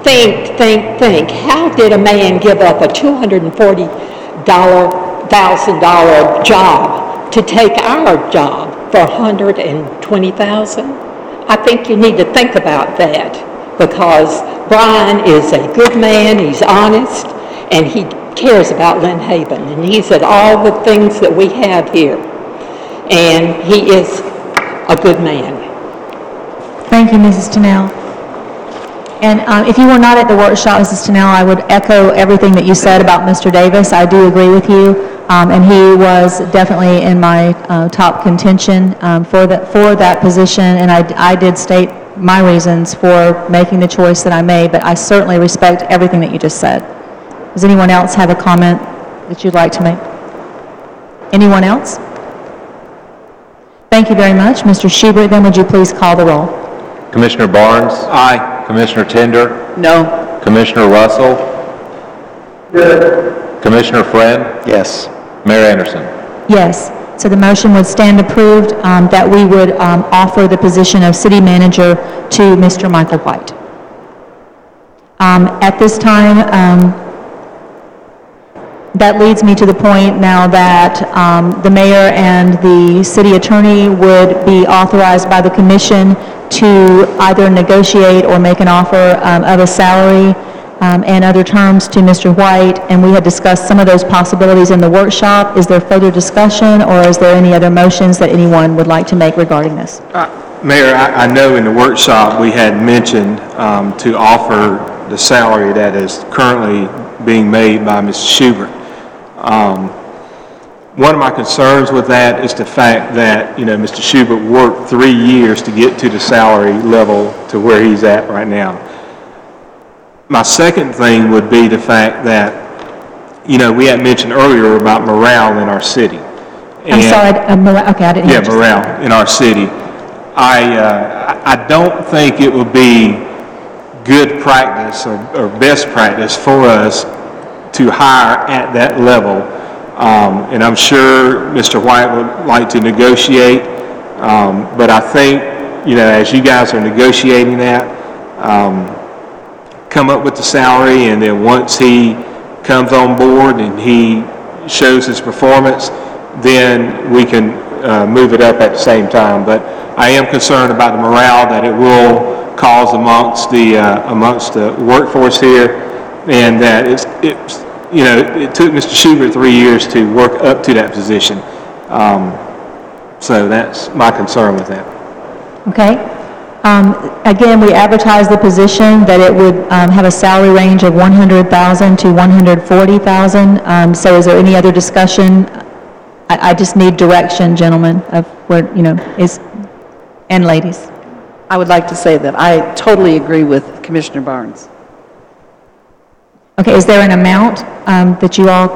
think. How did a man give up a $240,000 job to take our job for $120,000? I think you need to think about that, because Brian is a good man, he's honest, and he cares about Lynn Haven, and he's at all the things that we have here, and he is a good man. Thank you, Mrs. Tennell. And if you were not at the workshop, Mrs. Tennell, I would echo everything that you said about Mr. Davis. I do agree with you, and he was definitely in my top contention for that position, and I did state my reasons for making the choice that I made, but I certainly respect everything that you just said. Does anyone else have a comment that you'd like to make? Anyone else? Thank you very much. Mr. Schubert, then would you please call the roll? Commissioner Barnes? Aye. Commissioner Tender? No. Commissioner Russell? Yes. Commissioner Friend? Yes. Mayor Anderson? Yes. So the motion would stand approved that we would offer the position of city manager to Mr. Michael White. At this time, that leads me to the point now that the mayor and the city attorney would be authorized by the commission to either negotiate or make an offer of a salary and other terms to Mr. White, and we had discussed some of those possibilities in the workshop. Is there further discussion, or is there any other motions that anyone would like to make regarding this? Mayor, I know in the workshop we had mentioned to offer the salary that is currently being made by Mr. Schubert. One of my concerns with that is the fact that, Mr. Schubert worked 3 years to get to the salary level to where he's at right now. My second thing would be the fact that, we had mentioned earlier about morale in our city. I'm sorry, okay, I didn't hear. Yeah, morale in our city. I don't think it would be good practice or best practice for us to hire at that level. And I'm sure Mr. White would like to negotiate, but I think, as you guys are negotiating that, come up with the salary, and then once he comes on board and he shows his performance, then we can move it up at the same time. But I am concerned about the morale that it will cause amongst the workforce here, and that it took Mr. Schubert 3 years to work up to that position. So that's my concern with that. Okay. Again, we advertised the position that it would have a salary range of $100,000 to $140,000. So is there any other discussion? I just need direction, gentlemen, of where, and ladies. I would like to say that I totally agree with Commissioner Barnes. Okay, is there an amount that you all,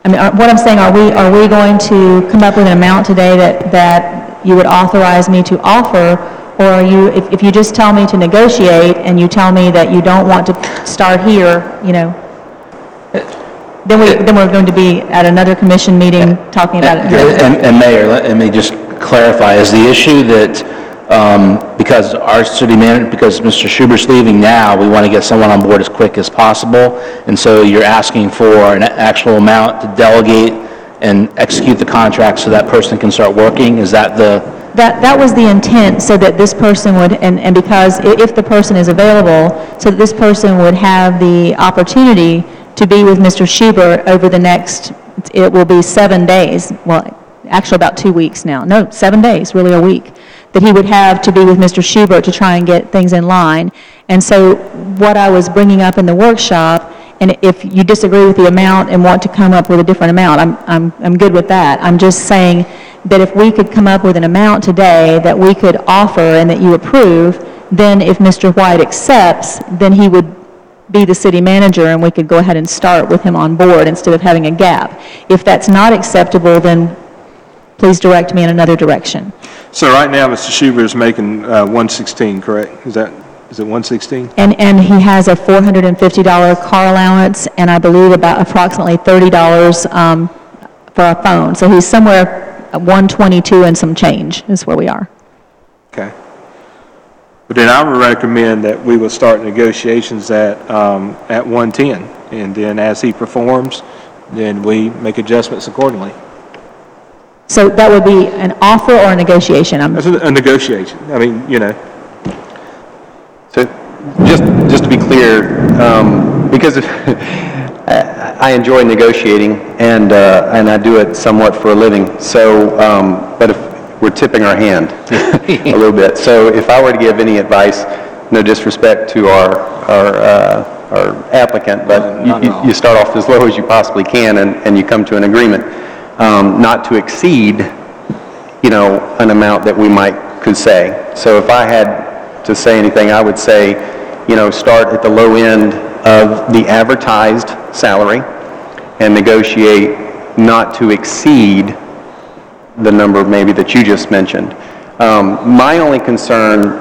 I mean, what I'm saying, are we going to come up with an amount today that you would authorize me to offer, or are you, if you just tell me to negotiate and you tell me that you don't want to start here, you know, then we're going to be at another commission meeting talking about it. And Mayor, let me just clarify, is the issue that because our city manager, because Mr. Schubert's leaving now, we want to get someone on board as quick as possible, and so you're asking for an actual amount to delegate and execute the contract so that person can start working? Is that the... That was the intent, so that this person would, and because if the person is available, so that this person would have the opportunity to be with Mr. Schubert over the next, it will be 7 days, well, actually about 2 weeks now. No, 7 days, really a week, that he would have to be with Mr. Schubert to try and get things in line. And so what I was bringing up in the workshop, and if you disagree with the amount and want to come up with a different amount, I'm good with that. I'm just saying that if we could come up with an amount today that we could offer and that you approve, then if Mr. White accepts, then he would be the city manager and we could go ahead and start with him on board instead of having a gap. If that's not acceptable, then please direct me in another direction. So right now, Mr. Schubert is making 116, correct? Is it 116? And he has a $450 car allowance and I believe about approximately $30 for a phone. So he's somewhere at 122 and some change is where we are. Okay. But then I would recommend that we will start negotiations at 110, and then as he performs, then we make adjustments accordingly. So that would be an offer or a negotiation? That's a negotiation. I mean, you know. So just to be clear, because I enjoy negotiating and I do it somewhat for a living. So, but if we're tipping our hand a little bit. So if I were to give any advice, no disrespect to our applicant, but you start off as low as you possibly can and you come to an agreement, not to exceed, you know, an amount that we could say. So if I had to say anything, I would say, you know, start at the low end of the advertised salary and negotiate not to exceed the number maybe that you just mentioned. My only concern,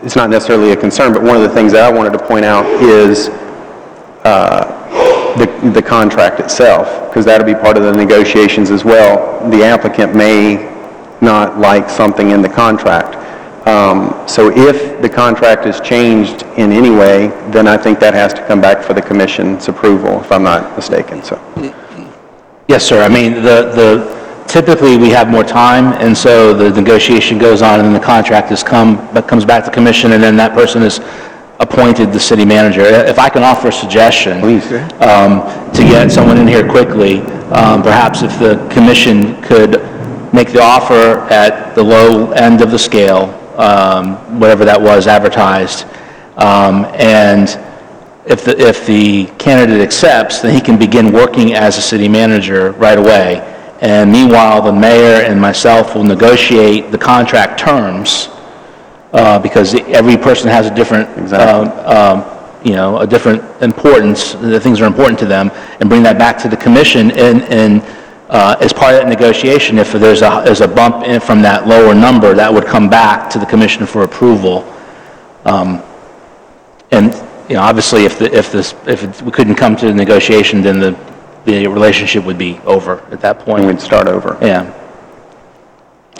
it's not necessarily a concern, but one of the things that I wanted to point out is the contract itself, because that'll be part of the negotiations as well. The applicant may not like something in the contract. So if the contract is changed in any way, then I think that has to come back for the commission's approval, if I'm not mistaken. So. Yes, sir. I mean, typically we have more time, and so the negotiation goes on, and then the contract comes back to commission, and then that person is appointed the city manager. If I can offer a suggestion, please, to get someone in here quickly, perhaps if the commission could make the offer at the low end of the scale, whatever that was advertised, and if the candidate accepts, then he can begin working as a city manager right away. And meanwhile, the mayor and myself will negotiate the contract terms, because every person has a different, you know, a different importance. The things are important to them, and bring that back to the commission. And as part of that negotiation, if there's a bump in from that lower number, that would come back to the commission for approval. And you know, obviously, if we couldn't come to the negotiation, then the relationship would be over at that point. And we'd start over. Yeah.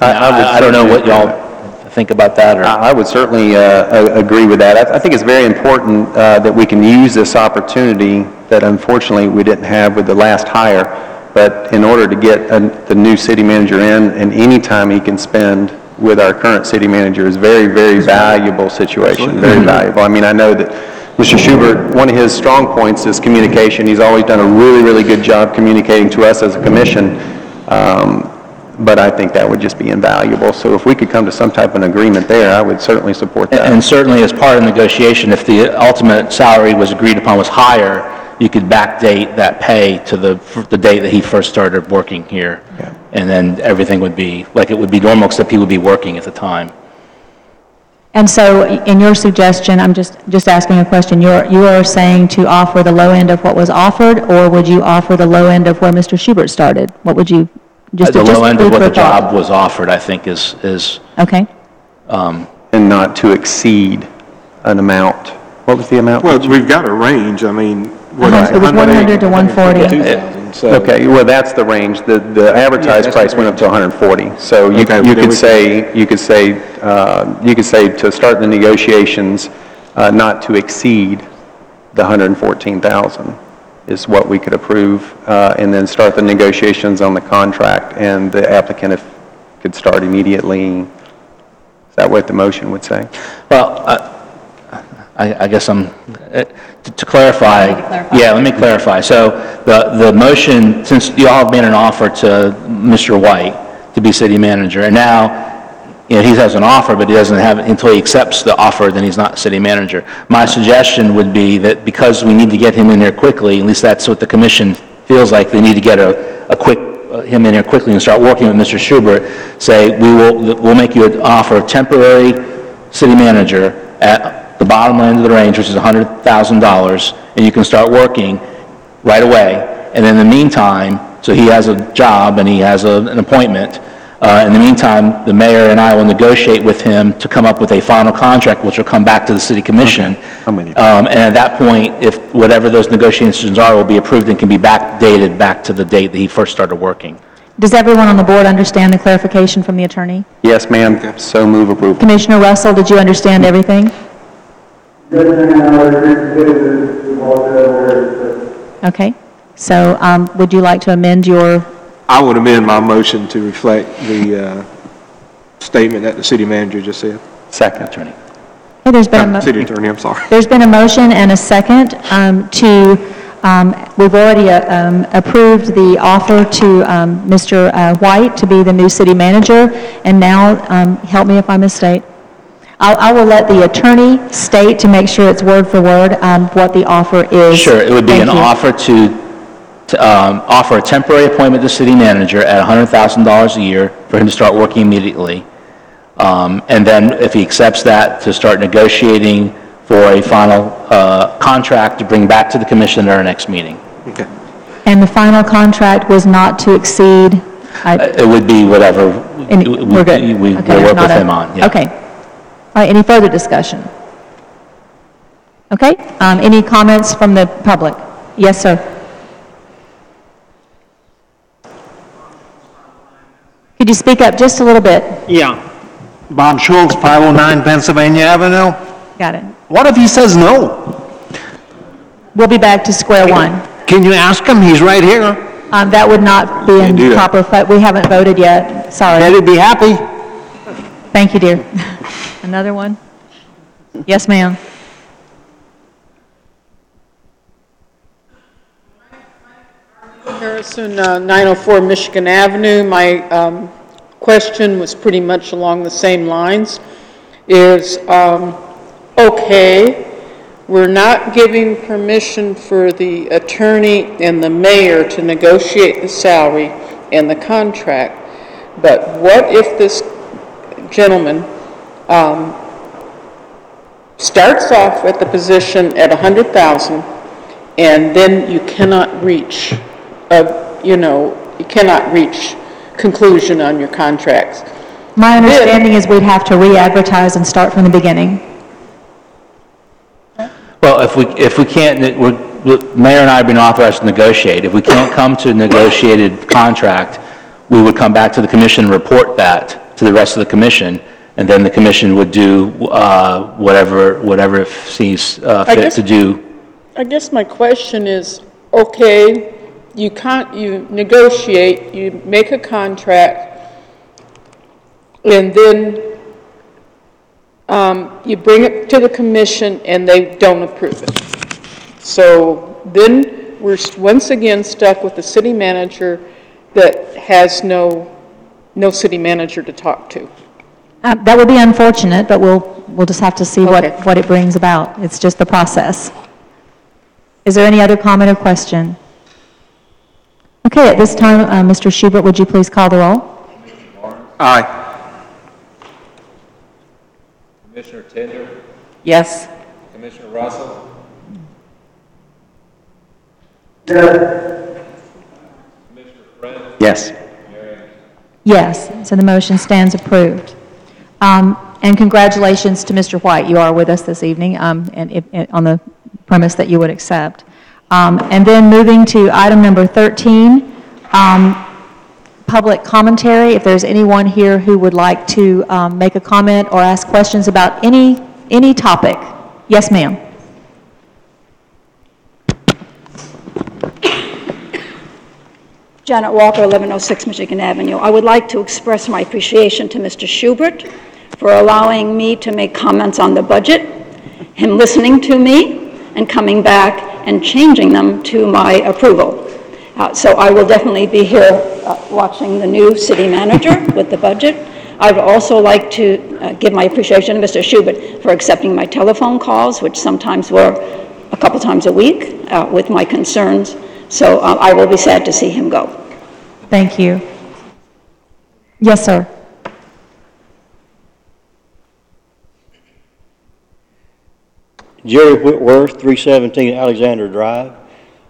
I don't know what y'all think about that. Or I would certainly agree with that. I think it's very important that we can use this opportunity that unfortunately we didn't have with the last hire. But in order to get the new city manager in, and any time he can spend with our current city manager is very, very valuable situation, very valuable. I mean, I know that Mr. Schubert, one of his strong points is communication. He's always done a really, really good job communicating to us as a commission, but I think that would just be invaluable. So if we could come to some type of an agreement there, I would certainly support that. And certainly as part of the negotiation, if the ultimate salary was agreed upon was higher, you could backdate that pay to the date that he first started working here. Yeah. And then everything would be like it would be normal, except he would be working at the time. And so in your suggestion, I'm just asking a question, you are saying to offer the low end of what was offered, or would you offer the low end of where Mr. Schubert started? What would you, just The low end of food what for the thought. job was offered, I think, is Okay. And not to exceed an amount. What was the amount? Well, we've got a range, I mean, what is It was 100 to 140. 2,000, so. Okay, well, that's the range. The advertised that's price the went up to 140. So you Okay, you then could say to start the negotiations, not to exceed the 114,000 is what we could approve, and then start the negotiations on the contract, and the applicant could start immediately. Is that what the motion would say? Well, I guess to clarify. Yeah, let me clarify. So the motion, since you all have made an offer to Mr. White to be city manager, and now, he has an offer, but he doesn't have it until he accepts the offer, then he's not city manager. My suggestion would be that because we need to get him in there quickly, at least that's what the commission feels like, they need to get him in here quickly and start working with Mr. Schubert, say, we'll make you an offer of temporary city manager at the bottom end of the range, which is $100,000, and you can start working right away. And in the meantime, so he has a job and he has an appointment. In the meantime, the mayor and I will negotiate with him to come up with a final contract, which will come back to the city commission. Okay. And at that point, if whatever those negotiations are will be approved and can be backdated back to the date that he first started working. Does everyone on the board understand the clarification from the attorney? Yes, ma'am. So move approval. Commissioner Russell, did you understand everything? Okay. So would you like to amend your... I would amend my motion to reflect the statement that the city manager just said. Second, Attorney. Okay, City attorney, I'm sorry. There's been a motion and a second we've already approved the offer to Mr. White to be the new city manager, and now, help me if I misstate, I will let the attorney state to make sure it's word for word what the offer is. Sure, it would be Thank an you. offer to offer a temporary appointment to city manager at $100,000 a year for him to start working immediately. And then if he accepts that, to start negotiating for a final contract to bring back to the commission at our next meeting. Okay. And the final contract was not to exceed... It would be whatever we're good. we'll Okay, work not with him on. Yeah. Okay. All right, any further discussion? Okay, any comments from the public? Yes, sir. Could you speak up just a little bit? Yeah. Bob Schultz, 509 Pennsylvania Avenue. Got it. What if he says no? We'll be back to square one. Can you ask him? He's right here. That would not be in do that. proper, we haven't voted yet, sorry. Bet he'd be happy. Thank you, dear. Another one? Yes, ma'am. Harrison, 904 Michigan Avenue. My question was pretty much along the same lines. Okay, we're not giving permission for the attorney and the mayor to negotiate the salary and the contract, but what if this gentleman starts off at the position at $100,000 and then you cannot reach conclusion on your contracts? My understanding is we'd have to re-advertise and start from the beginning. Well, if we can't, Mayor and I have been authorized to negotiate. If we can't come to a negotiated contract, we would come back to the commission and report that to the rest of the commission, and then the commission would do whatever it sees fit to do. I guess my question is, okay, you negotiate, you make a contract, and then you bring it to the commission and they don't approve it. So then we're once again stuck with the city manager that has no city manager to talk to. That would be unfortunate, but we'll just have to see Okay. what it brings about. It's just the process. Is there any other comment or question? Okay, at this time, Mr. Schubert, would you please call the roll? Aye. Commissioner Tender, Yes. Commissioner Russell, Yes. Yes, so the motion stands approved. And congratulations to Mr. White. You are with us this evening, and on the premise that you would accept. And then moving to item number 13, public commentary. If there's anyone here who would like to make a comment or ask questions about any topic. Yes, ma'am. Janet Walker, 1106 Michigan Avenue. I would like to express my appreciation to Mr. Schubert for allowing me to make comments on the budget, him listening to me, and coming back and changing them to my approval. So I will definitely be here watching the new city manager with the budget. I would also like to give my appreciation to Mr. Schubert for accepting my telephone calls, which sometimes were a couple times a week, with my concerns. So I will be sad to see him go. Thank you. Yes, sir. Jerry Whitworth, 317 Alexander Drive.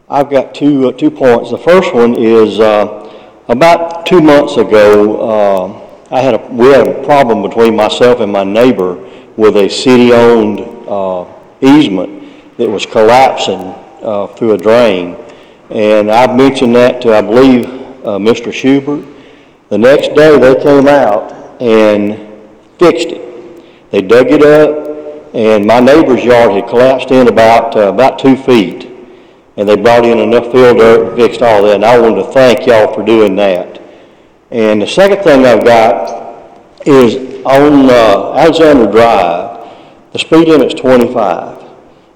I've got two points. The first one is about 2 months ago, we had a problem between myself and my neighbor with a city-owned easement that was collapsing through a drain. And I've mentioned that to, I believe, Mr. Schubert. The next day they came out and fixed it. They dug it up, and my neighbor's yard had collapsed in about 2 feet. And they brought in enough fill dirt and fixed all that. And I wanted to thank y'all for doing that. And the second thing I've got is on Alexander Drive, the speed limit's 25.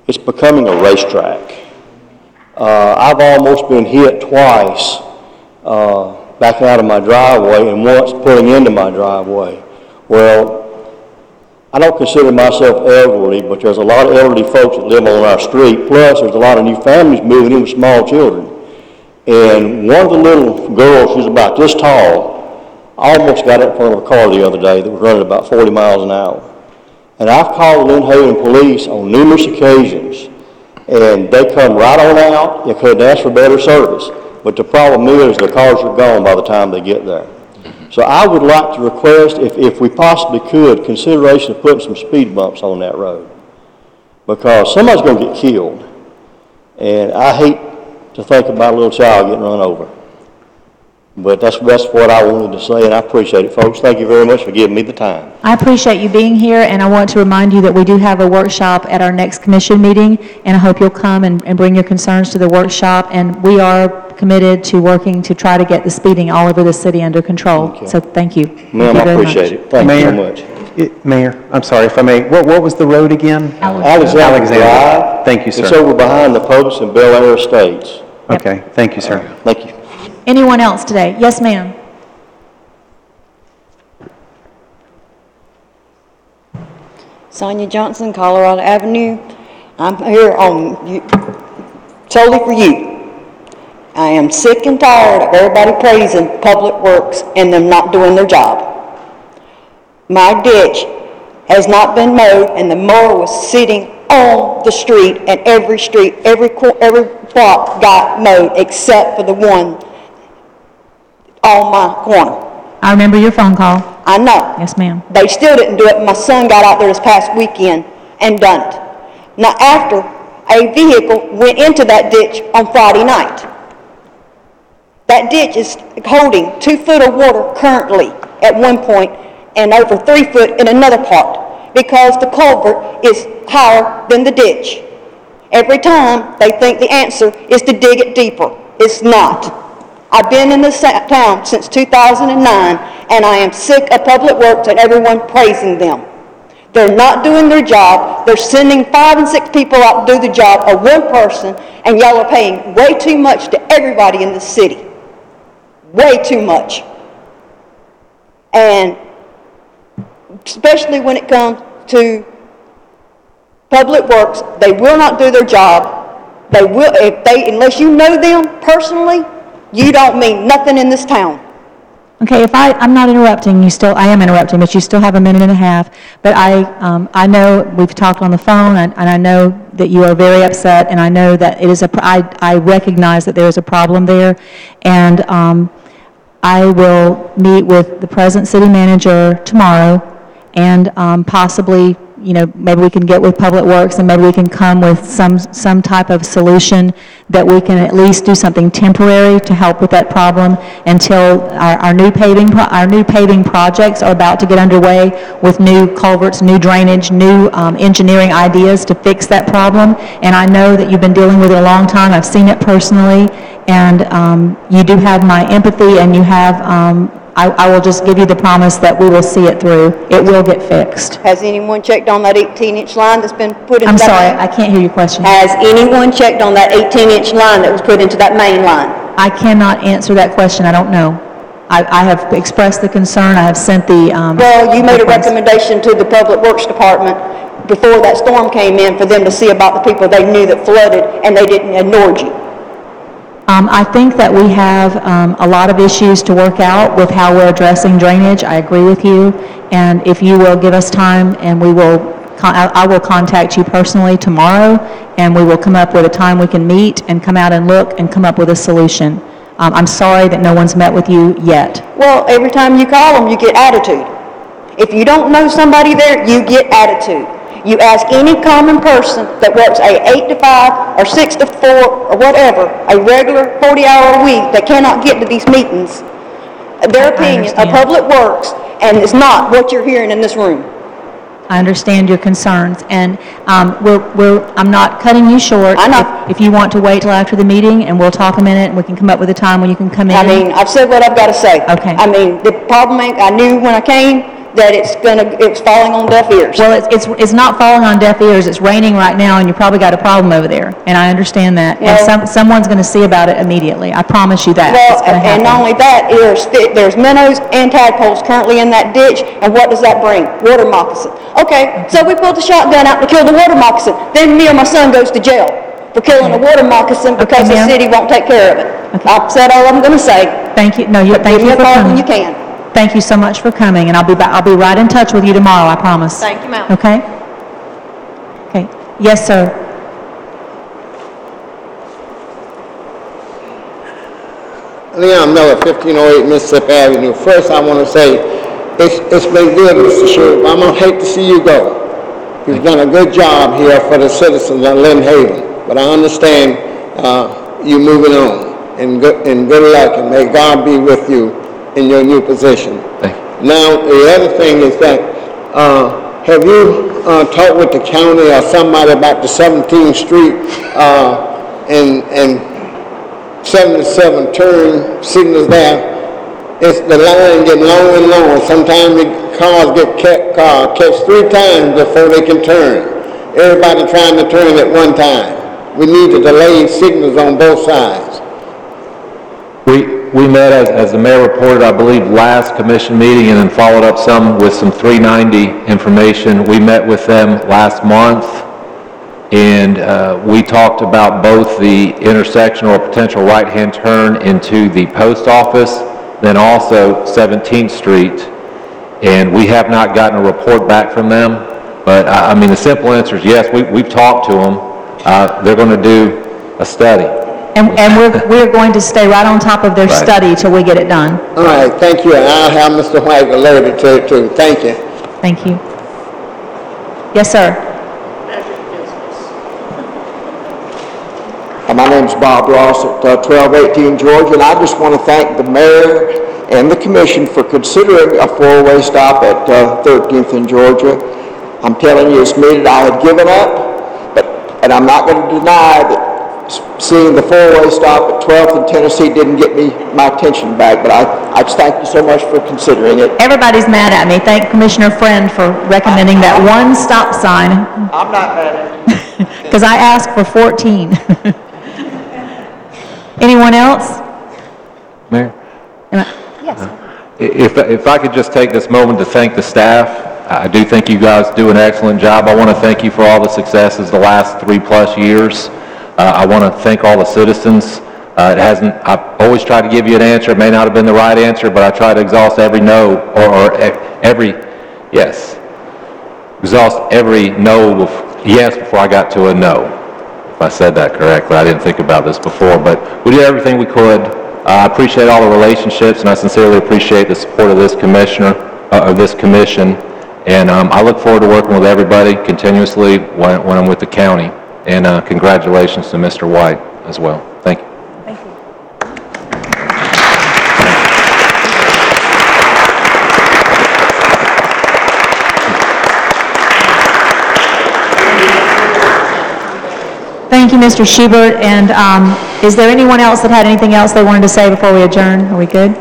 It's becoming a racetrack. I've almost been hit twice backing out of my driveway and once pulling into my driveway. Well, I don't consider myself elderly, but there's a lot of elderly folks that live on our street. Plus, there's a lot of new families moving in with small children. And one of the little girls, she's about this tall, almost got in front of a car the other day that was running about 40 miles an hour. And I've called Lynn Haven Police on numerous occasions, and they come right on out. You could ask for better service. But the problem is the cars are gone by the time they get there. So I would like to request, if we possibly could, consideration of putting some speed bumps on that road. Because somebody's going to get killed. And I hate to think about a little child getting run over. But that's what I wanted to say, and I appreciate it, folks. Thank you very much for giving me the time. I appreciate you being here, and I want to remind you that we do have a workshop at our next commission meeting, and I hope you'll come and bring your concerns to the workshop, and we are committed to working to try to get the speeding all over the city under control. Okay. So thank you. Ma'am, I appreciate it. Thank you so much. Mayor, I'm sorry if I may, what was the road again? Alexander Drive. Thank you, sir. It's over behind the Publix and Bel Air Estates. Okay, thank you, sir. Thank you. Anyone else today? Yes, ma'am. Sonia Johnson, Colorado Avenue. I'm here solely for you. I am sick and tired of everybody praising Public Works and them not doing their job. My ditch has not been mowed, and the mower was sitting on the street, and every block got mowed except for the one on my corner. I remember your phone call. I know. Yes, ma'am. They still didn't do it. My son got out there this past weekend and done it. Now, after a vehicle went into that ditch on Friday night, that ditch is holding 2 foot of water currently at one point and over 3 foot in another part because the culvert is higher than the ditch. Every time they think the answer is to dig it deeper. It's not. I've been in this town since 2009, and I am sick of Public Works and everyone praising them. They're not doing their job. They're sending 5 and 6 people out to do the job of one person, and y'all are paying way too much to everybody in the city. Way too much. And especially when it comes to Public Works, they will not do their job. They will, unless you know them personally, you don't mean nothing in this town. Okay, if I'm not interrupting, I am interrupting, but you still have a minute and a half. But I know, we've talked on the phone, and I know that you are very upset, and I know that it is I recognize that there is a problem there, and I will meet with the present city manager tomorrow, and possibly, maybe we can get with Public Works, and maybe we can come with some type of solution that we can at least do something temporary to help with that problem until our new paving projects are about to get underway with new culverts, new drainage, new engineering ideas to fix that problem. And I know that you've been dealing with it a long time. I've seen it personally, and you do have my empathy, and you have I will just give you the promise that we will see it through. It will get fixed. Has anyone checked on that 18-inch line that's been put into I'm that sorry, main? I can't hear your question. Has anyone checked on that 18-inch line that was put into that main line? I cannot answer that question. I don't know. I have expressed the concern. I have sent the... Well, you made a recommendation to the Public Works Department before that storm came in for them to see about the people they knew that flooded, and they didn't ignore you. I think that we have a lot of issues to work out with how we're addressing drainage. I agree with you. And if you will give us time, and I will contact you personally tomorrow, and we will come up with a time we can meet and come out and look and come up with a solution. I'm sorry that no one's met with you yet. Well, every time you call them, you get attitude. If you don't know somebody there, you get attitude. You ask any common person that works a 8 to 5 or 6 to 4 or whatever, a regular 40-hour week that cannot get to these meetings, their opinion of Public Works, and it's not what you're hearing in this room. I understand your concerns, and I'm not cutting you short. I know. If you want to wait till after the meeting, and we'll talk a minute, and we can come up with a time when you can come in. I mean, I've said what I've got to say. Okay. I mean, the problem ain't, I knew when I came that it's falling on deaf ears. Well, it's not falling on deaf ears. It's raining right now, and you probably got a problem over there, and I understand that. Well, and someone's going to see about it immediately. I promise you that. Well, and not only that, there's minnows and tadpoles currently in that ditch, and what does that bring? Water moccasin. Okay, so we pulled the shotgun out to kill the water moccasin. Then me or my son goes to jail for killing a water moccasin because the city won't take care of it. Okay. I've said all I'm going to say. Thank you. No, thank you for coming. Give me a call when you can. Thank you so much for coming, and I'll be right in touch with you tomorrow, I promise. Thank you, ma'am. Okay? Okay. Yes, sir. Leon Miller, 1508 Mississippi Avenue. First, I want to say it's been good, Mr. Sheriff. I'm going to hate to see you go. You've done a good job here for the citizens of Lynn Haven, but I understand you moving on. And good luck, and may God be with you in your new position. Thank you. Now, the other thing is that, have you talked with the county or somebody about the 17th Street and 77 turn signals there? It's the line getting longer and longer. Sometimes the cars get catch 3 times before they can turn. Everybody trying to turn at one time. We need to delay signals on both sides. We met, as the mayor reported, I believe, last commission meeting, and then followed up with some 390 information. We met with them last month, and we talked about both the intersection or potential right-hand turn into the post office, then also 17th Street, and we have not gotten a report back from them. But I mean, the simple answer is yes, we've talked to them. They're going to do a study. And we're going to stay right on top of their study till we get it done. All right, thank you. And I'll have Mr. White alerted to thank you. Thank you. Yes, sir. My name's Bob Ross at 1218 Georgia, and I just want to thank the mayor and the commission for considering a 4-way stop at 13th in Georgia. I'm telling you, it's me that I had given up, and I'm not going to deny that seeing the 4-way stop at 12th and Tennessee didn't get me my attention back, but I just thank you so much for considering it. Everybody's mad at me. Thank Commissioner Friend for recommending that one stop sign. I'm not mad at you. Because I asked for 14. Anyone else? Mayor? Yes. If I could just take this moment to thank the staff. I do think you guys do an excellent job. I want to thank you for all the successes the last 3+ years. I want to thank all the citizens It hasn't, I've always tried to give you an answer. It may not have been the right answer, but I try to exhaust every no, or every, yes. Exhaust every no, yes before I got to a no. If I said that correctly, I didn't think about this before, but we did everything we could. I appreciate all the relationships, and I sincerely appreciate the support of this commissioner, of this commission, and I look forward to working with everybody continuously when I'm with the county. And congratulations to Mr. White as well. Thank you. Thank you. Thank you, Mr. Schubert. And is there anyone else that had anything else they wanted to say before we adjourn? Are we good?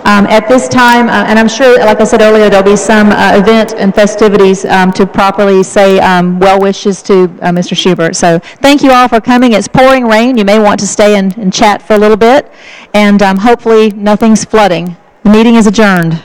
At this time, and I'm sure, like I said earlier, there'll be some event and festivities to properly say well wishes to Mr. Schubert. So thank you all for coming. It's pouring rain. You may want to stay and chat for a little bit. And hopefully nothing's flooding. The meeting is adjourned.